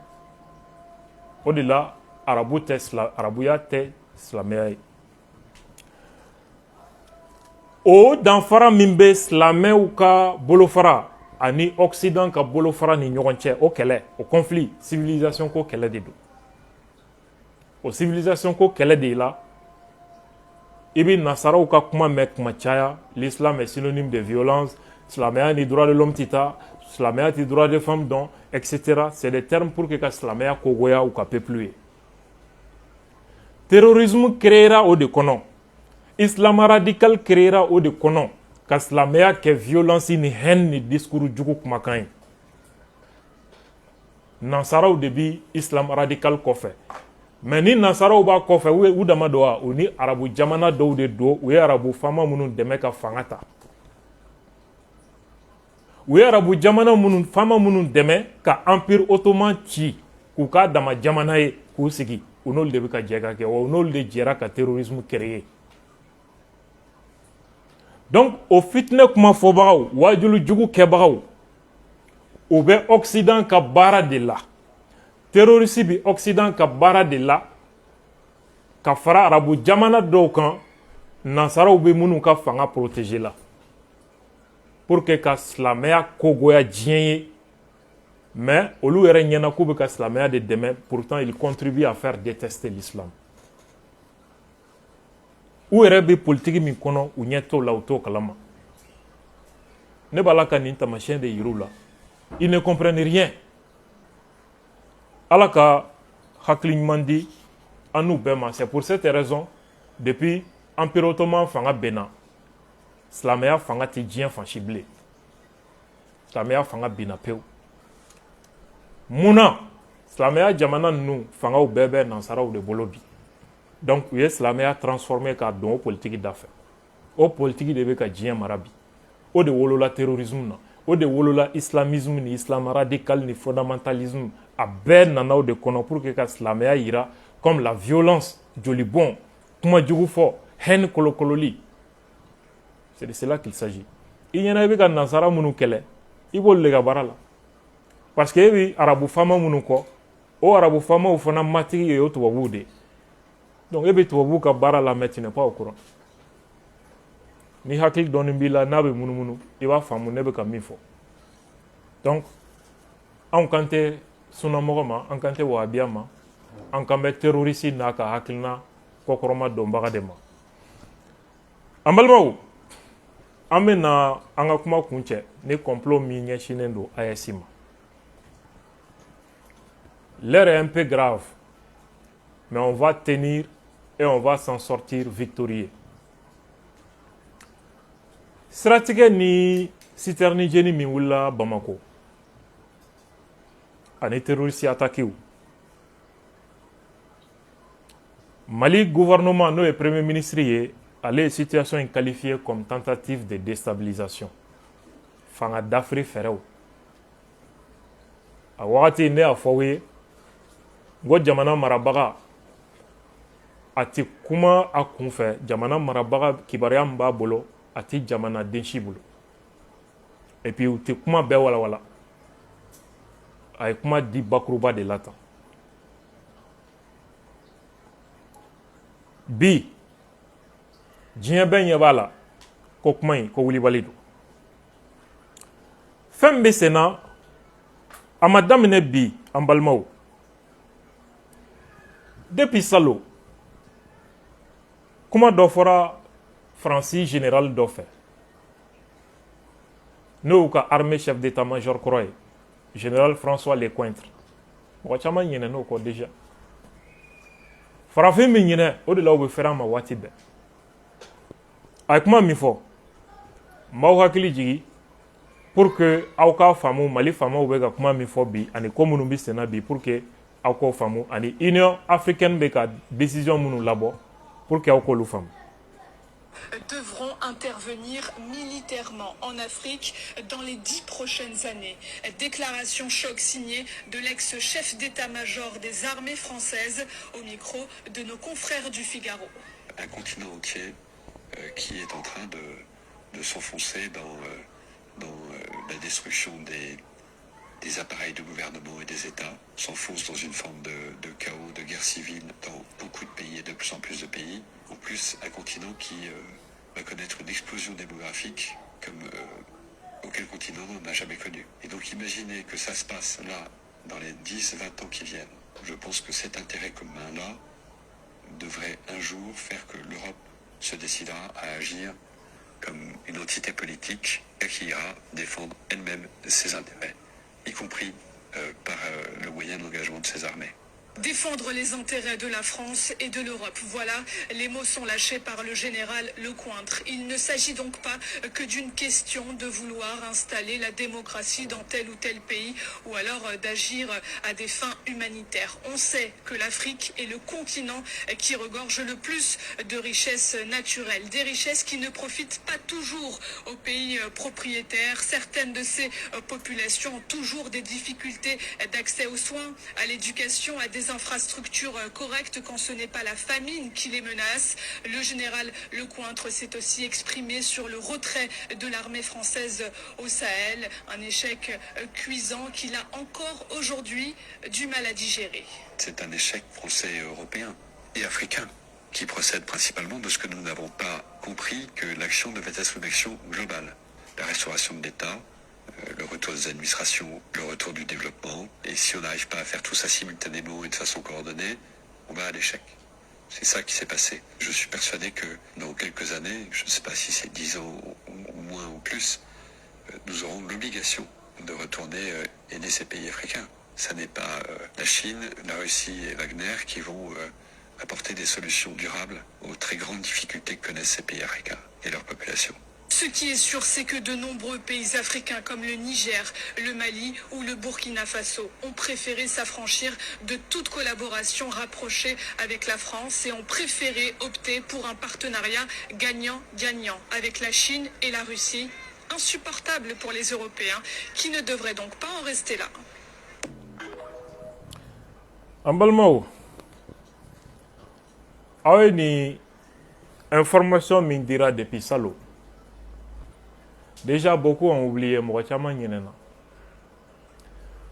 o de la arabuya tɛ silamɛya ye o danfara min bɛ silamɛw ka bolofara ani Occident ka bolofara ni ɲɔgɔn cɛ o kɛlɛ o conflit civilisation ko kɛlɛ de don o civilisation ko kɛlɛ de la i bɛ nasaraw ka kuma mɛn kuma caya l'islam est synonyme de violence silamɛya ni droit de l'homme tɛ taa silamɛya tɛ droit de femme dɔn etc. c'est des termes pour que ka silamɛya kogoya u ka peuple ye terrorisme créera o de kɔnɔ islam radical créera o de kɔnɔ ka silamɛya kɛ violence ni haine ni discours jugu kumakan ye nasaraw de bi islam radical kɔfɛ mais ni nasaraw b'a kɔfɛ u dama dɔ wa u ni arabu jamana dɔw de don u ye arabu faama minnu dɛmɛ ka fanga ta u ye arabu jamana minnu faama minnu dɛmɛ ka empire ottoman ci k'u k'a dama jamana ye k'u sigi u n'olu de bɛ ka jɛ ka kɛ wa u n'olu de jɛra ka terrorisme créer donc o fitinɛ kuma fɔbagaw wajulu jugu kɛbagaw u bɛ Occident ka baara de la terroriste bi Occident ka baara de la ka fara arabu jamana dɔw kan nasaraw bɛ minnu ka fanga protéger la pour que ka silamɛya kogoya diɲɛ ye mais olu yɛrɛ ɲɛna k'u bɛ ka silamɛya de dɛmɛ pourtant ils contribuent à faire détester l'islam u yɛrɛ bɛ politique min kɔnɔ u ɲɛ t'o la u t'o kalama ne b'a la ka nin taamasiyɛn de yir'u la ils ne comprennent rien ala ka hakili ɲuman di an n'u bɛɛ ma c'est pour cette raison depuis empire ottoman fanga benna silamɛya fanga tɛ diɲɛ fan si bilen silamɛya fanga binna pewu mun na silamɛya jamana ninnu fangaw bɛɛ bɛ nansaraw de bolo bi donc u ye silamɛya transformé k'a don o politique da fɛ o politique de bɛ ka diɲɛ mara bi o de wolola terrorisme na o de wolola islamisme ni islam radical ni fondamentalisme a bɛɛ nana o de kɔnɔ pour que ka silamɛya yira comme la violence jolibɔn kuma jugu fɔ haine kolokololi c'est de cela qu'il s'agit i ɲɛna i bɛ ka nansara minnu kɛlɛ i b'olu de ka baara la parce que e bɛ arabu faama minnu kɔ o arabu faamaw fana matigi ye o tubabuw de donc e bɛ tubabuw ka baara la mais tu n'es pas au courant ni hakili dɔɔni b'i la n'a bɛ munumunu i b'a faamu ne bɛ ka min fɔ donc anw kan tɛ sunnamɔgɔ ma an kan tɛ wahabiya ma an kan bɛ terroriste n'a ka hakilina kɔkɔrɔma dɔnbaga de ma an balimaw an bɛ na an ka kuma kun cɛ ni complot min ɲɛsinnen don AES ma l'heure est un peu grave mais on va tenir et on va s'en sortir victorieux siratigɛ ni citerne jeni min wulila Bamako ani terroriste attaquew Mali gouvernement n'o ye premier ministre ye ale ye situation in qualifié comme tentative de déstabilisation fanga dafiri fɛrɛw a wagati ne y'a fɔ aw ye n ko jamana marabaga a ti kuma a kunfɛ jamana marabaga kibaruya min b'a bolo a ti jamana den si bolo et puis u ti kuma bɛɛ walawala a ye kuma di bakuruba de la tan bi diɲɛ bɛɛ ɲɛ b'a la ko kuma in ko wulibali don fɛn min bɛ sen na a ma daminɛ bi an balimaw depuis salon kuma dɔ fɔra Faransi général dɔ fɛ n'o y'u ka armée chef d'état-major kɔrɔ ye général François Lecointre mɔgɔ caman ɲinɛ n'o kɔ déjà farafin min ɲinɛ o de la u bɛ fɛrɛ an ma waati bɛɛ a ye kuma min fɔ n b'aw hakili jigi pour que aw k'a faamu Mali faamaw bɛ ka kuma min fɔ bi ani ko minnu bɛ sen na bi pour que aw k'o faamu ani Union africaine bɛ ka décision minnu labɔ pour que aw k'olu faamu. Devront intervenir militairement en Afrique dans les 10 prochaines années. Déclaration choc signée de l'ex-chef d'état-major des armées françaises au micro de nos confrères du Figaro. Un continent entier qui est en train de s'enfoncer dans la destruction des appareils de gouvernement et des États, s'enfonce dans une forme de chaos, de guerre civile dans beaucoup de pays et de plus en plus de pays. En plus, un continent qui va connaître une explosion démographique comme aucun continent n'en a jamais connu. Et donc imaginez que ça se passe là, dans les 10-20 ans qui viennent. Je pense que cet intérêt commun-là devrait un jour faire que l'Europe se décidera à agir comme une entité politique qui ira défendre elle-même ses intérêts, y compris par le moyen d'engagement de ses armées. Défendre les intérêts de la France et de l'Europe. Voilà, les mots sont lâchés par le général Lecointre. Il ne s'agit donc pas que d'une question de vouloir installer la démocratie dans tel ou tel pays ou alors d'agir à des fins humanitaires. On sait que l'Afrique est le continent qui regorge le plus de richesses naturelles. Des richesses qui ne profitent pas toujours aux pays propriétaires. Certaines de ces populations ont toujours des difficultés d'accès aux soins, à l'éducation, à des infrastructures correctes quand ce n'est pas la famine qui les menace. Le général Lecointre s'est aussi exprimé sur le retrait de l'armée française au Sahel, un échec cuisant qu'il a encore aujourd'hui du mal à digérer. C'est un échec français, européen et africain qui procède principalement de ce que nous n'avons pas compris, que l'action devait être une action globale. la restauration de l'État, le retour des administrations, le retour du développement. Et si on n'arrive pas à faire tout ça simultanément et de façon coordonnée, on va à l'échec. C'est ça qui s'est passé. Je suis persuadé que dans quelques années, je ne sais pas si c'est 10 ans ou moins ou plus, nous aurons l'obligation de retourner aider ces pays africains. Ça n'est pas la Chine, la Russie et Wagner qui vont apporter des solutions durables aux très grandes difficultés que connaissent ces pays africains et leur population. Ce qui est sûr, c'est que de nombreux pays africains comme le Niger, le Mali ou le Burkina Faso ont préféré s'affranchir de toute collaboration rapprochée avec la France et ont préféré opter pour un partenariat gagnant-gagnant avec la Chine et la Russie, insupportable pour les Européens qui ne devraient donc pas en rester là. Ambalmao, awe ni information min dira depuis Salo. Déjà, beaucoup ont oublié Mouachama Nyenena.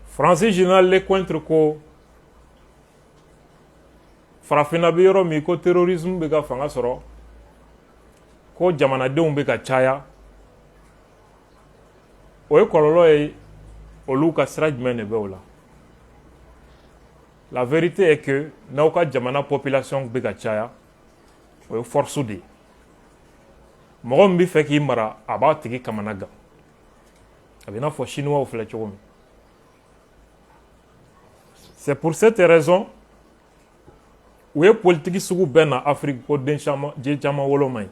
Francis Général le contre ko farafina bi yoro mi ko terrorisme be ga fanga soro ko jamana de be ka chaya o kololo e oluka sraj mene be ola. La vérité est que nauka jamana population be ka chaya o force de mɔgɔ min bɛ fɛ k'i mara a b'a tigi kamana gan a bɛ n'a fɔ chinois filɛ cogo min. C'est pour cette raison u ye politiki sugu bɛɛ na Afrique ko den caman woloma ye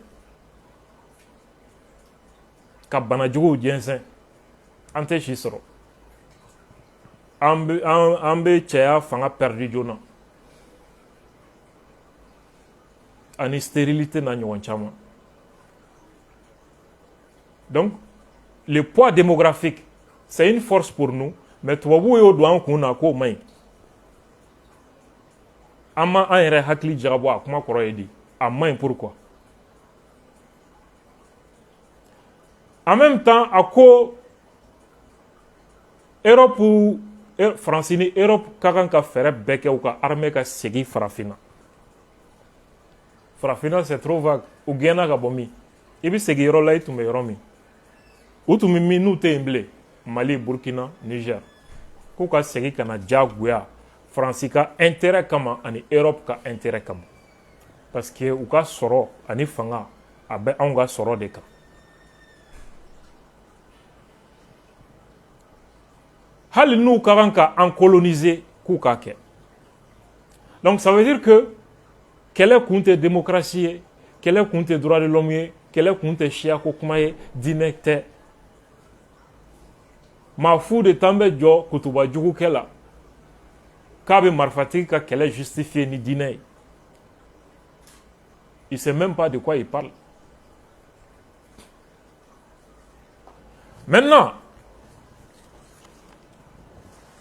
ka bana juguw jɛnsɛn an tɛ si sɔrɔ an bɛ cɛya fanga perdu joona ani stérilité na ɲɔgɔn caman. Donc, le poids démographique, c'est une force pour nous, mais tu vois, on doit en ko mai. Ama an yɛrɛ hakili jagabɔ a kuma kɔrɔ ye di a maɲi pourquoi. En même temps, a ko Europe France ni Europe ka kan ka fɛrɛ bɛɛ kɛ u ka armée ka segin farafina. Farafina c'est trop vague. U gɛnna ka bɔ min? I bɛ segin yɔrɔ la i tun bɛ yɔrɔ min? U tun bɛ min n'u tɛ yen bilen? Mali, Burkina, Niger. K'u ka segin ka na diyagoya Faransi ka intérêt kama ani Europe ka intérêt kama. Parce que u ka sɔrɔ ani fanga a bɛ anw ka sɔrɔ de kan. Hali n'u ka kan ka an coloniser k'u k'a kɛ. Donc ça veut dire que kɛlɛ kun tɛ démocratie ye, kɛlɛ kun tɛ droit de l'homme ye, kɛlɛ kun tɛ siya ko kuma ye, diinɛ tɛ. Maa fu de t'an bɛ jɔ kutuba jugukɛ la k'a bɛ marifatigi ka kɛlɛ justifier ni diinɛ ye. Il sait même pas de quoi il parle. Maintenant,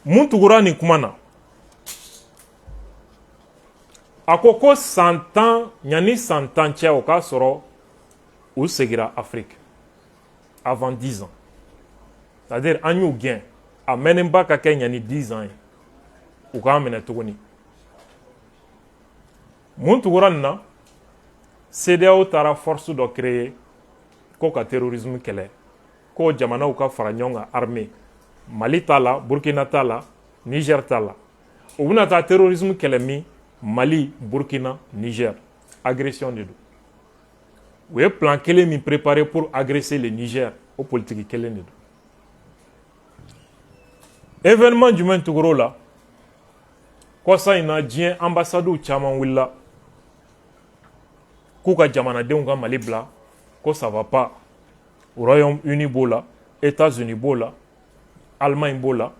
mun tugura ni kuma na a ko ko 100 ans ɲani 100 ans cɛ o k'a sɔrɔ u segira Afrique avant 10 ans. C'est-à-dire an y'u gɛn a mɛnnenba ka kɛ ɲani 10 ans ye u k'an minɛ tuguni. Mun tugura nin na CEDEAO taara force dɔ créer ko ka terrorisme kɛlɛ ko jamanaw ka fara ɲɔgɔn kan armée. Mali t'a la, Burkina t'a la, Niger t'a la. U bɛna taa terrorisme kɛlɛ min Mali, Burkina, Niger. Agression de don. U ye plan kelen min préparé pour agresser le Niger o politique kelen de don. Événement jumɛn tugura la kɔsa in na diɲɛ ambassades caman wulila k'u ka jamanadenw ka Mali bila ko ça va pas. Royaume-Uni b'o la, États-Unis b'o la, Allemagne b'o la,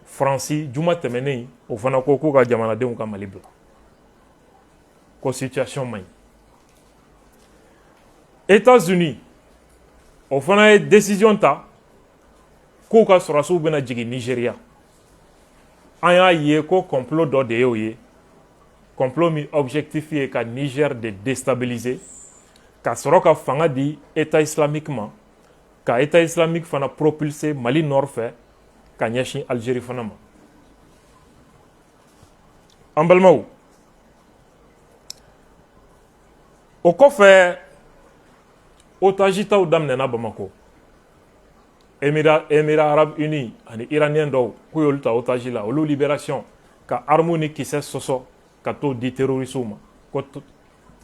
France juma tɛmɛnen o fana ko k'u ka jamanadenw ka Mali bila ko situation man ɲi. États-Unis o fana ye décision ta k'u ka sɔrɔdasiw bɛna jigin Nigeria. An y'a ye ko complot dɔ de y'o ye, complot min objectif ye ka Niger de déstabiliser ka sɔrɔ ka fanga di État islamique ma, ka État islamique fana propulser Mali nord fɛ ka ɲɛsin Algérie fana ma. An balimaw, o kɔfɛ otage taw daminɛna Bamako. Émirats arabes unis ani iranien dɔw k'u y'olu ta otage la olu libération ka armes ni kisɛ sɔsɔ ka t'o di terroriste ma ko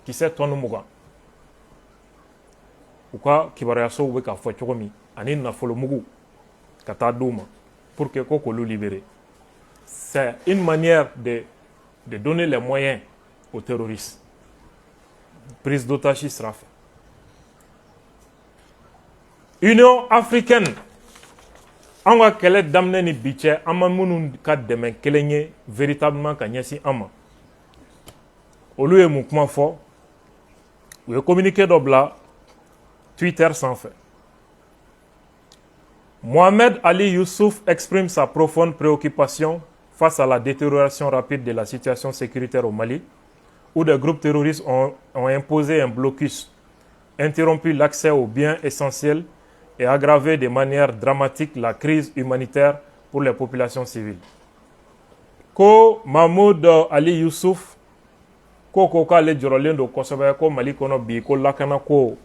kisɛ tɔni 20 u ka kibaruyasow bɛ k'a fɔ cogo min ani nafolo mugu ka taa d'u ma pour que ko k'olu libérer. C'est une manière de donner les moyens aux terroristes. Prise d'otage sera faite. Union africaine, an ka kɛlɛ daminɛ ni bi cɛ an ma minnu ka dɛmɛ kelen ye véritablement ka ɲɛsin an ma olu ye mun kuma fɔ u ye communiqué dɔ bila Twitter sanfɛ. Mohamed Ali Youssouf exprime sa profonde préoccupation face à la détérioration rapide de la situation sécuritaire au Mali, où des groupes terroristes ont imposé un blocus, interrompu l'accès aux biens essentiels et aggravé de manière dramatique la crise humanitaire pour les populations civiles. Ko Mahmoud Ali Youssouf ko k'ale jɔrɔlen don kosɛbɛ ko Mali kɔnɔ bi ko lakana ko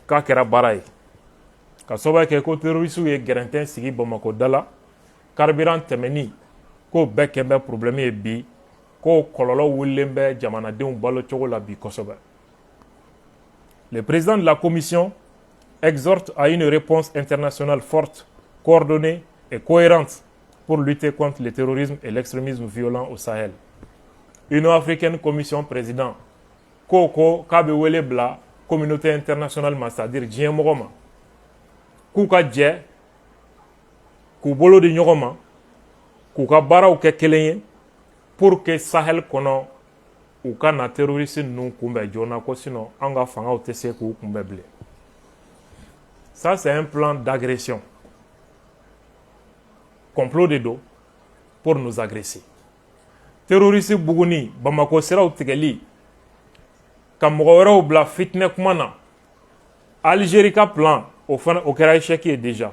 k'a kɛra baara ye ka sababu kɛ ko terroristes ye gɛrɛntɛn sigi Bamako da la carburant tɛmɛni ko bɛɛ kɛ bɛ problème ye bi ko kɔlɔlɔ wulilen bɛ jamanadenw balo cogo la bi kosɛbɛ. Le président de la commission exhorte à une réponse internationale forte, coordonnée et cohérente pour lutter contre le terrorisme et l'extrémisme violent au Sahel. Union africaine commission président ko k'a bɛ wele bila communauté internationale ma c'est-à-dire diɲɛ mɔgɔ ma k'u ka jɛ k'u bolo di ɲɔgɔn ma k'u ka baaraw kɛ kelen ye pour que Sahel kɔnɔ u ka na terroriste ninnu kunbɛn joona ko sinon an ka fangaw tɛ se k'u kunbɛn bilen. Ça c'est un plan d'agression. Complot de dos pour nous agresser. Terroriste buguni Bamako siraw tigɛli ka mɔgɔ wɛrɛw bila fitinɛ kuma na Algérie ka plan o kɛra échec ye déjà.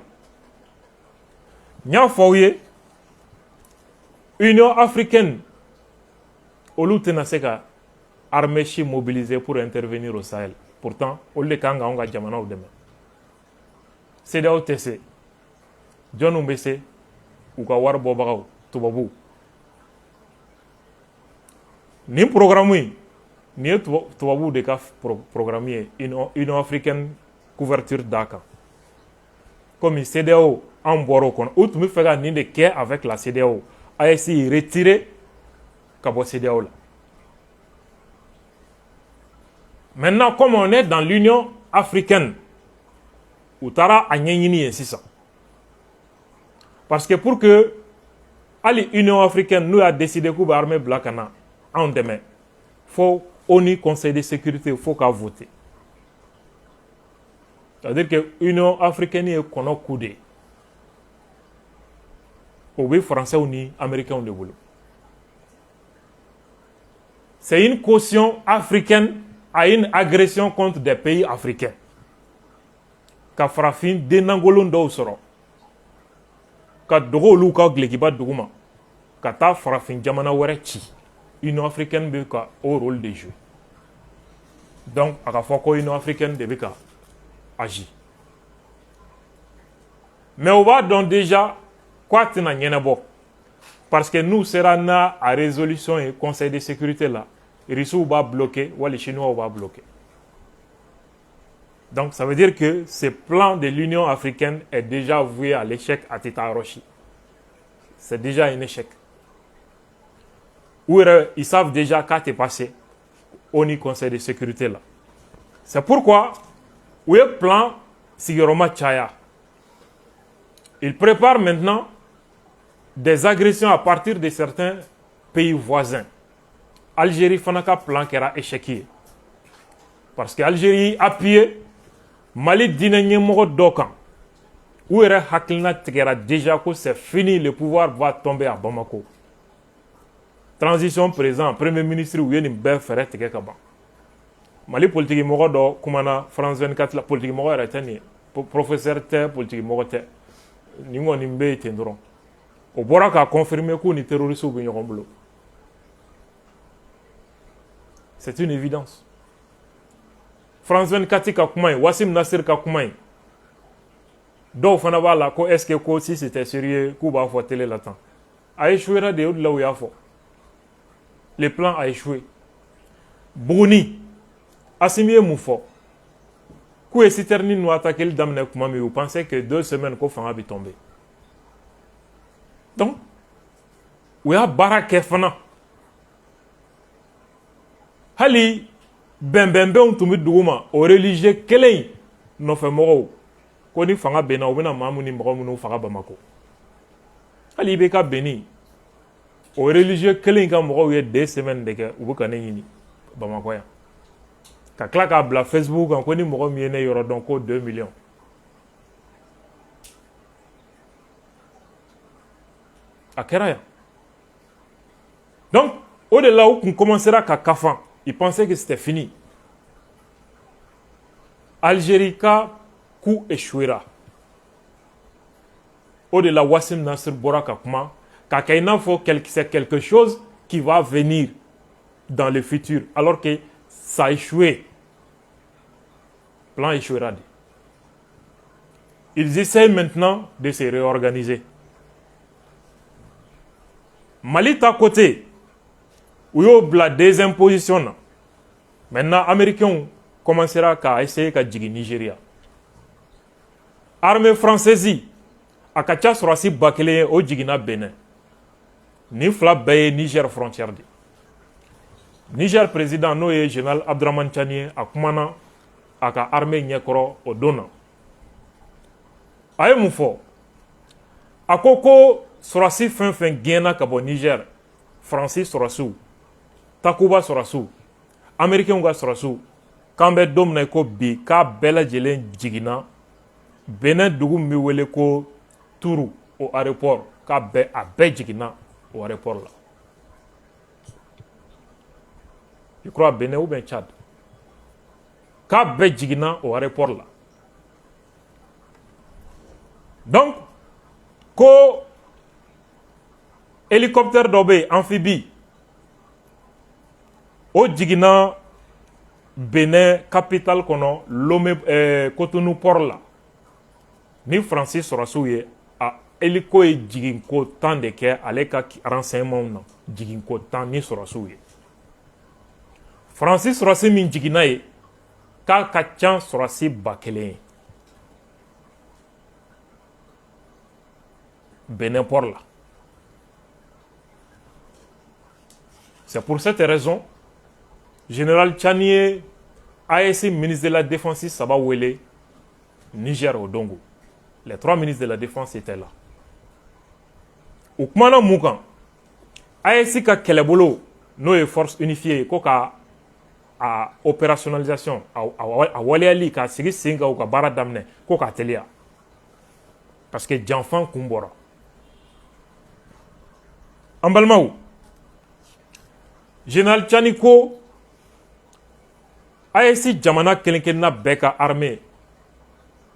N y'a fɔ aw ye Union africaine olu tɛna se ka armée si mobiliser pour intervenir au Sahel. Pourtant olu de kan ka anw ka jamanaw dɛmɛ. CEDEAO tɛ se jɔnniw bɛ se u ka wari bɔbagaw tubabuw. Nin programme in nin ye tubabuw de ka programme ye Union africaine couverture d'a kan. Comme CEDEAO an bɔra o kɔnɔ u tun bɛ fɛ ka nin de kɛ avec la CEDEAO. AES retiré ka bɔ CEDEAO la. Maintenant comme on est dans l'Union africaine u taara a ɲɛɲini yen sisan. Parce que pour que hali Union africaine n'u y'a décidé k'u bɛ armée bila ka na anw dɛmɛ fo ONU Conseil de sécurité fo k'a voter. C'est-à-dire que Union africaine ye kɔnɔ coup de o bɛ français ni américains de bolo. C'est une caution africaine à une agression contre des pays africains. Ka farafin denangolon dɔw sɔrɔ ka dogo olu ka glekiba duguma ka taa farafin jamana wɛrɛ ci Union africaine bɛ ka o rôle de jouer. Donc a ka fɔ ko Union africaine de bɛ ka agir. Mais o b'a dɔn déjà k'a tɛna ɲɛnabɔ parce que n'u sera n'a a résolution ye conseil de sécurité la Russes b'a bloqué wali Chinois b'a bloqué. Donc ça veut dire que ce plan de l'Union africaine est déjà voué à l'échec à Teta Hiroshi. C'est déjà un échec. Où ils savent déjà qu'à te passer au Conseil de sécurité là. C'est pourquoi où est le plan Siguroma Chaya. Il prépare maintenant des agressions à partir de certains pays voisins. Algérie fanaka plan qui era échec. Parce que Algérie a appuyé Mali dina ɲɛmɔgɔ dɔ kan u yɛrɛ hakilina tigɛra déjà que c'est fini, le pouvoir va tomber à Bamako. Transition présent premier ministre u ye nin bɛɛ fɛrɛ tigɛ ka ban. Mali politique mɔgɔ dɔ kumana France 24 la politique mɔgɔ yɛrɛ tɛ nin ye professeur tɛ politique mɔgɔ tɛ nin kɔni bɛ yen ten dɔrɔn o bɔra k'a confirmer k'u ni terroristes bɛ ɲɔgɔn bolo. C'est une évidence. France 24 ka kuma in Wassim Nasser ka kuma in dɔw fana b'a la ko est-ce que ko si c'était sérieux k'u b'a fɔ télé la tan a échouera de o de la u y'a fɔ le plan a échoué Buguni Assimi ye mun fɔ k'u ye citerne ninnu attaquer daminɛ tuma min u pensait que 2 semaines ko fanga bɛ tomber donc u y'a baara kɛ fana hali bɛnbɛnbɛnw tun bɛ dugu ma o religieux kelen in nɔfɛ mɔgɔw ko ni fanga benna u bɛna maa minnu ni mɔgɔ minnu faga Bamako hali i bɛ ka benni o religieux kelen in ka mɔgɔw ye 2 semaines de kɛ u bɛ ka ne ɲini Bamako yan ka tila k'a bila Facebook kan ko ni mɔgɔ min ye ne yɔrɔ dɔn ko 2 millions a kɛra yan donc au de la u kun commencera ka kafan ils pensaient que c'était fini Algérie ka coup échouera au de la Wassim Nasser bɔra ka kuma ka kɛ i n'a fɔ c'est quelque chose qui va venir dans le futur alors que ça a échoué plan échouera de ils essayent maintenant de se réorganiser Mali ta côté où il y a des impositions maintenant américains commencera à essayer de jigin Nigeria armée française a ka ca sɔrɔsi 1000 o jigina Benin ni fila bɛɛ ye Niger frontière de Niger président n'o ye général Abdraman Tchani a kumana a ka armée ɲɛkɔrɔ o don na a ye mun fɔ a ko sɔrɔsi fɛn fɛn gɛnna ka bɔ Niger Faransi sɔrɔsiw Takuba sɔrɔsiw américains ka sɔrɔsiw k'an bɛ don min na ko bi k'a bɛɛ lajɛlen jiginna Benin dugu min bɛ wele ko Tourou au aéroport k'a bɛɛ jiginna au aéroport la je crois Benin ou bien Tchad k'a bɛɛ jiginna au aéroport la donc ko hélicoptère dɔ bɛ yen amphibie o jiginna Benin capitale kɔnɔ Lomé Cotonou port la ni Faransi sɔrɔsiw ye a hélico ye jiginko 10 de kɛ ale ka renseignements na jiginko 10 ni sɔrɔsiw ye Faransi sɔrɔsi min jiginna ye k'a ka ca sɔrɔsi 1000 ye Benin port la c'est pour cette raison Général Tchani a été ministre de la Défense Saba Wele, Niger au Dongo. Les 3 ministres de la Défense étaient là. Oukmana Moukan a été ka kelebolo nos forces unifiées ko ka a opérationnalisation a waleali ka sigi singa ou ka bara damne ko ka telia. Parce que Janfan kumbora. Ambalmaou Général Tchani ko AEC jamana kelenkelenna bɛɛ ka armée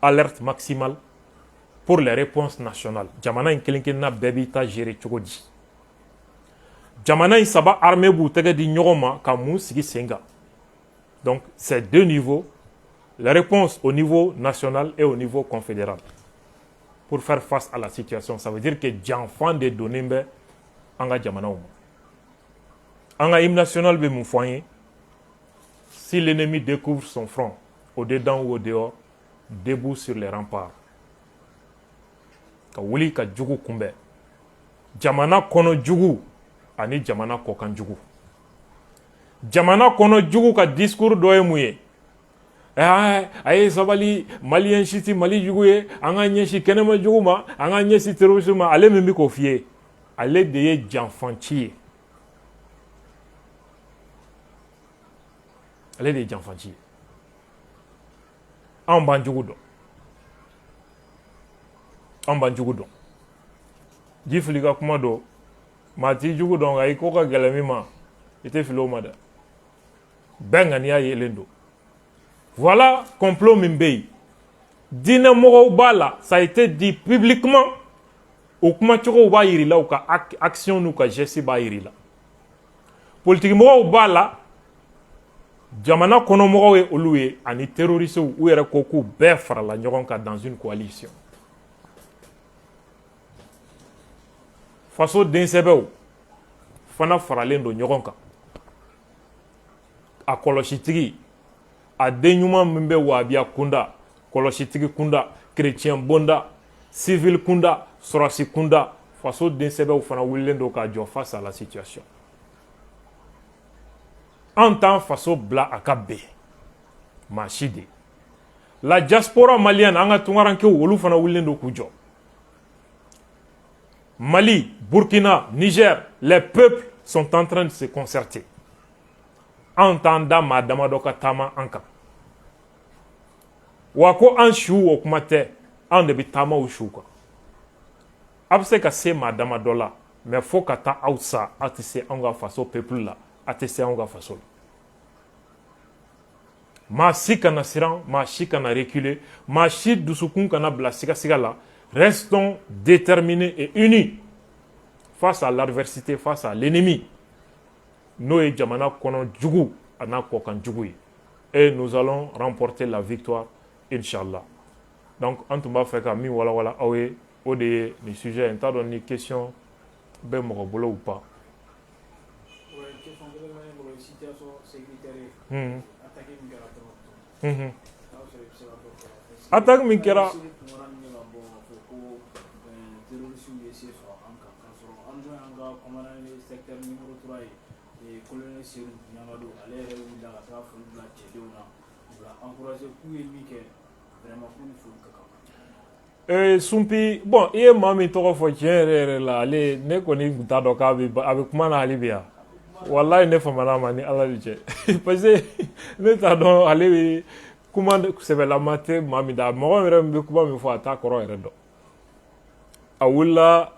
alerte maximale pour les réponses nationales. Jamana in kelenkelenna bɛɛ b'i ta gérer cogo di. Jamana in saba armée b'u tɛgɛ di ɲɔgɔn ma ka mun sigi sen kan. Donc c'est 2 niveaux, la réponse au niveau national et au niveau confédéral. Pour faire face à la situation, ça veut dire que janfan de données bɛ an ka jamanaw ma. An ka hymne national bɛ mun fɔ an ye. Si l'ennemi découvre son front, au dedans ou au dehors, debout sur les remparts. Ka wuli ka jugu kunbɛ. Jamana kɔnɔ jugu ani jamana kɔkan jugu. Jamana kɔnɔ jugu ka discours dɔ ye mun ye? A ye sabali Malien si ti Mali jugu ye, an ka ɲɛsin kɛnɛma jugu ma, an ka ɲɛsin terrorisme ma, ale min bɛ k'o f'i ye, ale de ye janfanci ye. Ale de ye janfanci ye. Anw b'an jugu dɔn. Anw b'an jugu dɔn. Ji fili ka kuma don, maa t'i jugu dɔn nka i ko ka gɛlɛn min ma, i tɛ fili o ma dɛ. Bɛɛ ŋaniya yelen don. Voilà complot min bɛ yen. Diinɛmɔgɔw b'a la, ça a été dit publiquement. O kumacogow b'a yir'i la, u ka action n'u ka geste b'a yir'i la. Politikimɔgɔw b'a la, jamana kɔnɔmɔgɔw ye olu ye ani terroristes u yɛrɛ ko k'u bɛɛ farala ɲɔgɔn kan dans une coalition. faso densɛbɛw fana faralen don ɲɔgɔn kan a kɔlɔsitigi a den ɲuman min bɛ wahabiya kunda kɔlɔsitigi kunda chrétien bonda civil kunda sɔrɔsi kunda faso densɛbɛw fana wulilen don k'a jɔ face à la situation an t'an faso bila a ka bɛn maa si de la diaspora malienne an ka tunkarankew olu fana wulilen don k'u jɔ Mali, Burkina, Niger, les peuples sont en train de se concerter. Entendant madame doka tama anka. Wako an shu okumate, an de bi tama ou shu kwa. Abse ka se madame dola, mais faut ka ta ousa atise anga faso peuple la, atise anga faso la. Ma si kana siran, ma si kana reculer, ma si dusukun kana bla siga siga la. Restons déterminés et unis face à l'adversité, face à l'ennemi. Nous et Djamana konon djougou, ana kokan djougou. Et nous allons remporter la victoire, Inch'Allah. Donc, en tout cas, fait que mi wala wala awe, au des sujets, t'as donné question, ben morobolo ou pas. Ouais, question de la situation sécuritaire. Attaque Minkera. Sumpi bon i ye maa min tɔgɔ fɔ tiɲɛ yɛrɛ yɛrɛ la ale ne kɔni tun t'a dɔn k'a bɛ kuma na hali bi yan walayi ne famana ma ni ala de cɛ parce que ne t'a dɔn ale bɛ kuma sɛbɛlama tɛ maa min da mɔgɔ yɛrɛ min bɛ kuma min fɔ a t'a kɔrɔ yɛrɛ dɔn a wulila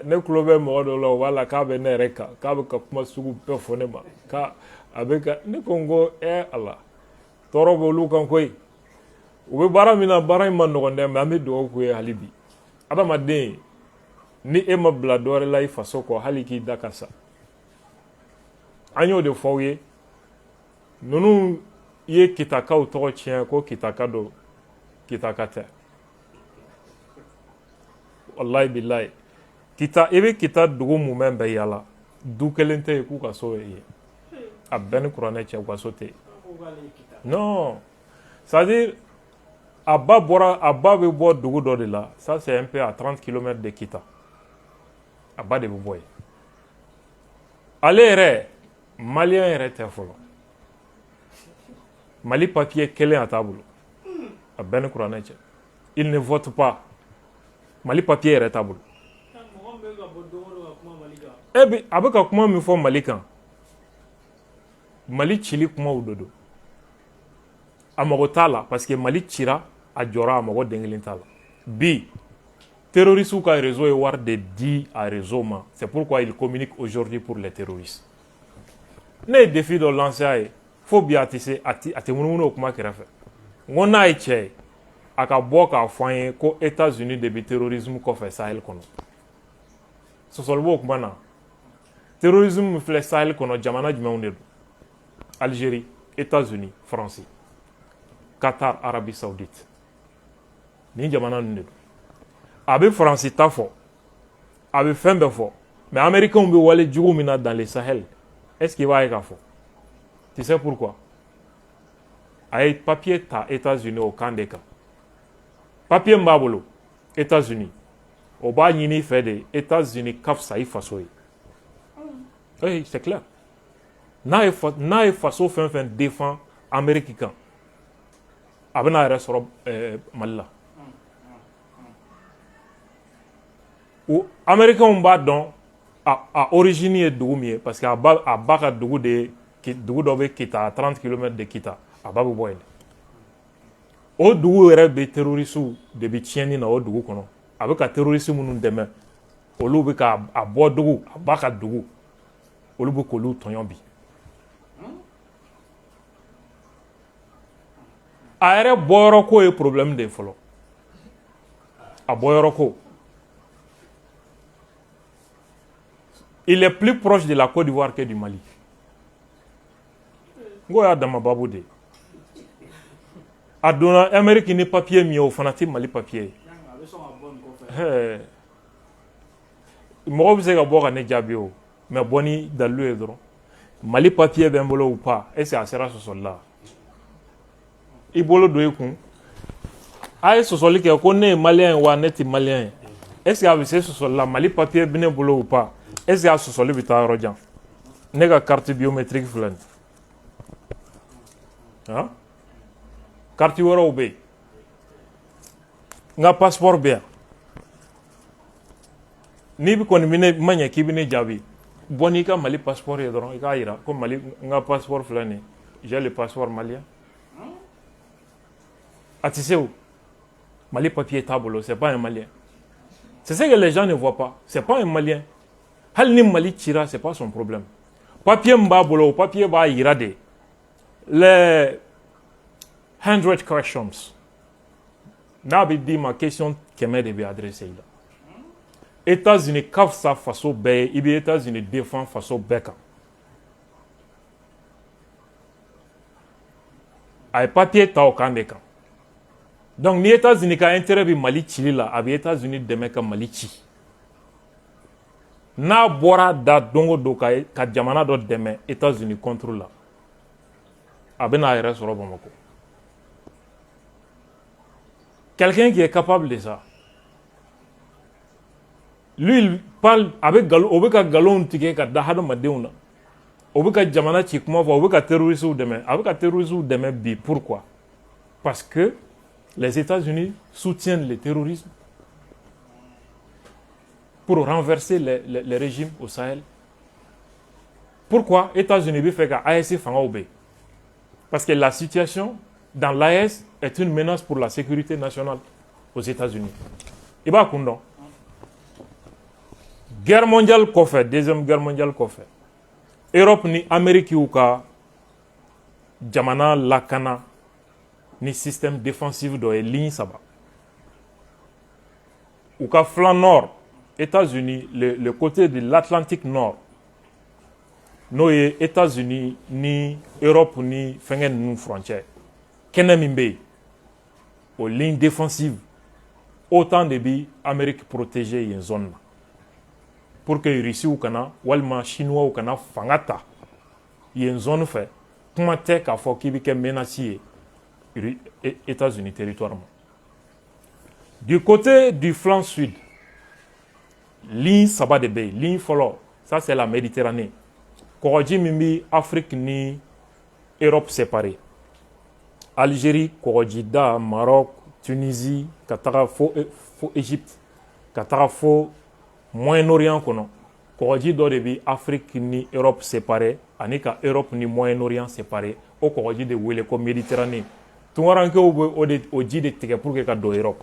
ne tulo bɛ mɔgɔ dɔ la o b'a la k'a bɛ ne yɛrɛ kan k'a bɛ ka kuma sugu bɛɛ fɔ ne ma a bɛ ka ne ko n ko ala tɔɔrɔ bɛ olu kan koyi u bɛ baara min na baara in ma nɔgɔn dɛ mais an bɛ dugawu k'u ye hali bi adamaden ni e ma bila dɔ wɛrɛ la i faso kɔ hali k'i da ka sa an y'o de fɔ aw ye ninnu ye kitakaw tɔgɔ tiɲɛ ko kitaka don kitaka tɛ walayi bilayi kita i bɛ kita dugu mumɛ bɛɛ yala du kelen tɛ yen k'u ka so ye yen a bɛɛ ni kuranɛ cɛ u ka so tɛ yen non c'est à dire a ba bɛ bɔ dugu dɔ de la ça c'est un peu à 30 km de Kita a ba de bɛ bɔ yen ale yɛrɛ maliyɛn yɛrɛ tɛ fɔlɔ Mali papier kelen a t'a bolo a bɛɛ ni kuranɛ cɛ il ne vote pas Mali papier yɛrɛ t'a bolo a bɛ ka kuma min fɔ Mali kan Mali cili kumaw de don a mago t'a la parce que Mali cira a jɔra a mago den kelen t'a la bi terroristes ka réseau ye wari de di a réseau ma c'est pourquoi ils communiquent aujourd'hui pour les terroristes ne ye défi dɔ lancé a ye fo bi a tɛ munumunu o kuma kɛrɛfɛ n ko n'a ye cɛ ye a ka bɔ k'a fɔ an ye ko États-Unis de bi terrorisme kɔfɛ Sahel kɔnɔ sɔsɔli b'o kuma na terrorisme min filɛ Sahel kɔnɔ jamana jumɛnw de don Algérie États-Unis France Qatar Arabie Saoudite ni jamana ninnu de don a bɛ Faransi ta fɔ a bɛ fɛn bɛɛ fɔ mais américains bɛ wale jugu min na dans le Sahel est-ce qu'il b'a ye k'a fɔ tu sais pourquoi a ye papier ta États-Unis o kan de kan papier min b'a bolo États-Unis o b'a ɲini fɛ de États-Unis ka fisa i faso ye oui c'est clair n'a ye faso fɛn fɛn défend Amérique kan a bɛna a yɛrɛ sɔrɔ Mali la o Américains b'a dɔn a origine ye dugu min ye parce que a ba ka dugu de dugu dɔ bɛ Kita à 30 km de Kita a ba bɛ bɔ yen o dugu yɛrɛ bɛ terroristes de bɛ tiɲɛni na o dugu kɔnɔ a bɛ ka terroristes minnu dɛmɛ olu bɛ ka a bɔ dugu a ba ka dugu olu bɛ k'olu tɔɲɔ bi a yɛrɛ bɔyɔrɔ ko ye problème de ye fɔlɔ a bɔyɔrɔ ko il est plus proche de la Côte d'Ivoire que du Mali n ko y'a dama babu de ye a donna Amérique ni papier min ye o fana tɛ Mali papier ye mɔgɔ bɛ se ka bɔ ka ne jaabi o mais bɔ ni dalilu ye dɔrɔn Mali papier bɛ n bolo ou pas est ce que a sera sɔsɔli la i bolo don i kun a ye sɔsɔli kɛ ko ne ye malien ye wa ne tɛ malien ye est ce que a bɛ se sɔsɔli la Mali papier bɛ ne bolo ou pas est ce que a sɔsɔli bɛ taa yɔrɔ jan ne ka carte biométrique filɛ nin han carte wɛrɛw bɛ yen n ka passeport bɛ yan n'i bɛ kɔni bɛ ne ma ɲɛ k'i bɛ ne jaabi bɔ n'i ka Mali passeport ye dɔrɔn i k'a jira ko Mali n ka passeport filɛ nin j'ai le passeport malien a tɛ se o Mali papier t'a bolo c'est pas un malien c'est ce que les gens ne voient pas c'est pas un malien hali ni Mali cira c'est pas son problème papier min b'a bolo o papier b'a jira de les 100 questions n'a bɛ d'i ma question 100 de bɛ adressé i la États-Unis ka fisa faso bɛɛ ye i bɛ États-Unis défend faso bɛɛ kan a ye papier ta o kan de kan donc ni États-Unis ka intérêt bɛ Mali cili la a bɛ États-Unis dɛmɛ ka Mali ci n'a bɔra da don o don ka jamana dɔ dɛmɛ États-Unis contre la a bɛ n'a yɛrɛ sɔrɔ Bamakɔ quelqu'un qui est capable de ça lui il parle avec o bɛ ka nkalon tigɛ ka da hadamadenw na o bɛ ka jamana ci kuma fɔ o bɛ ka terroristes dɛmɛ a bɛ ka terroristes dɛmɛ bi pourquoi parce que les États-Unis soutiennent le terrorisme pour renverser les régimes au Sahel. Pourquoi États-Unis bɛ fɛ ka AES fangaw bɛ parce que la situation dans l'AES est une menace pour la sécurité nationale aux États-Unis. I b'a kun dɔn guerre mondiale kɔfɛ deuxième guerre mondiale kɔfɛ Europe ni Amérique y'u ka jamana lakana ni système défensif dɔ ye ligne 3 u ka flanc nord États-Unis le côté de l'Atlantique nord n'o ye États-Unis ni Europe ni fɛngɛ ninnu frontière kɛnɛ min bɛ yen o ligne défensive autant de bi Amérique protégée yen zone na pour que Russie kana walima Chinois kana fanga ta yen zone fɛ kuma tɛ k'a fɔ k'i bɛ kɛ menace ye États-Unis territoire ma du côté du flanc sud ligne 3 de bɛ yen ligne fɔlɔ ça c'est la Méditerranée kɔgɔji min bɛ Afrique ni Europe séparée Algérie kɔgɔjida Maroc Tunisie ka taga fo Égypte ka taga fo Moyen-Orient kɔnɔ kɔgɔji dɔ de bɛ Afrique ni Europe séparée ani ka Europe ni Moyen-Orient séparé o kɔgɔji de wele ko Méditerranée tunkarankew bɛ o ji de tigɛ pour que ka don Europe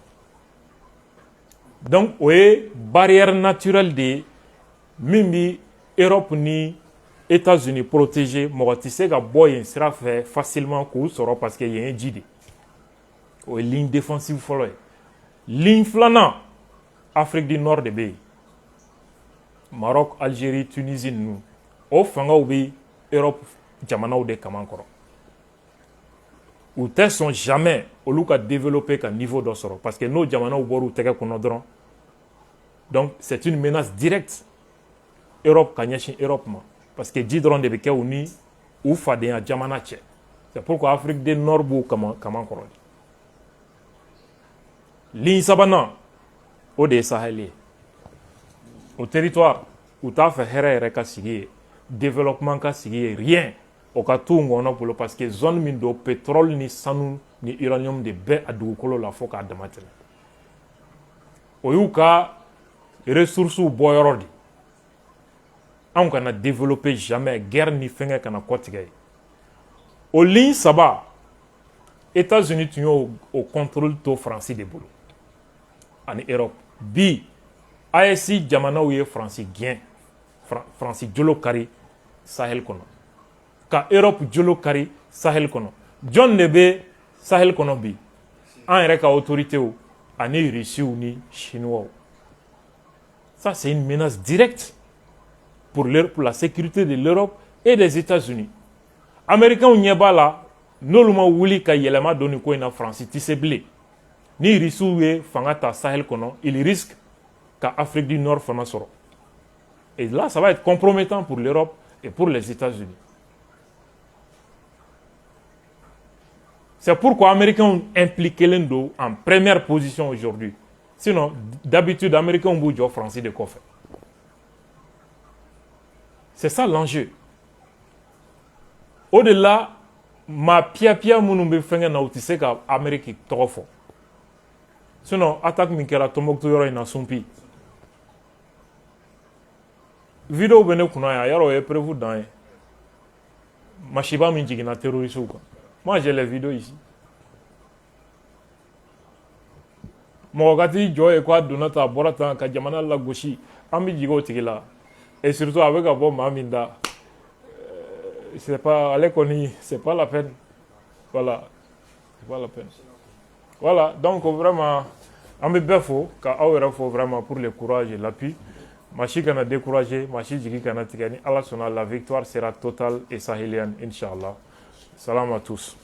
donc o ye barrière naturelle de ye min bɛ Europe ni États-Unis protégé mɔgɔ tɛ se ka bɔ yen sira fɛ facilement k'u sɔrɔ parce que yen ye ji de o ye ligne défensive fɔlɔ ye ligne filanan Afrique du Nord de bɛ yen Maroc Algérie Tunisie ninnu o fangaw bɛ Europe jamanaw de kaman kɔrɔ u tɛ sɔn jamais olu ka développer ka niveau dɔ sɔrɔ parce que n'o jamanaw bɔr'u tɛgɛ kɔnɔ dɔrɔn donc c'est une menace directe Europe ka ɲɛsin Europe ma parce que ji dɔrɔn de bɛ kɛ u ni u fadenya jamana cɛ c'est pourquoi Afrique du Nord b'u kaman kɔrɔ ligne 3nan o de ye Sahel ye o territoire u t'a fɛ hɛrɛ yɛrɛ ka sigi ye développement ka sigi ye rien o ka t'u ŋɔnɔ bolo parce que zone min don pétrole ni sanu ni uranium de bɛ a dugukolo la fo k'a dama tɛmɛ o y'u ka ressources bɔyɔrɔ de anw kana développer jamais guerre ni fɛngɛ kana kɔtigɛ ye o ligne 3 États-Unis tun y'o contrôle to Faransi de bolo ani Europe bi AES jamanaw ye Faransi gɛn Faransi jolo kari Sahel kɔnɔ ka Europe jolo kari Sahel kɔnɔ jɔn de bɛ Sahel kɔnɔ bi an yɛrɛ ka autorités ani Russiw ni Chinois ça c'est une menace directe pour la sécurité de l'Europe et des États-Unis Américains ɲɛ b'a la n'olu ma wuli ka yɛlɛma don nin ko in na Faransi tɛ se bilen ni Russiw ye fanga ta Sahel kɔnɔ il risque ka Afrique du Nord fana sɔrɔ Et là, ça va être compromettant pour l'Europe et pour les États-Unis. C'est pourquoi les Américains ont impliqué l'Indo en première position aujourd'hui. Sinon, d'habitude, les Américains ont bougé aux Français de quoi faire. C'est ça l'enjeu. Au-delà, ma pia mounumbe fenge na utise ka Amérique trop fort. Sinon, attaque Minkela Tombouctou yoro ina sumpi. Vidéo bene kuna ya yaro est prévu dans Machiba Minjigina terroriste ou quoi. Moi j'ai les vidéos ici. Mogati Joe quoi Donata Borata Kajamana la Goshi, Ami Jigo Tigila. Et surtout avec un bon Maminda. C'est pas allez connaître, c'est pas la peine. Voilà. C'est pas la peine. Voilà, donc vraiment, Ami Befo, car faut vraiment pour le courage et l'appui. Machi kana découragé, Machi Jigi kana Tigani, Allah sonna, la victoire sera totale et sahélienne, Inch'Allah. Salam à tous.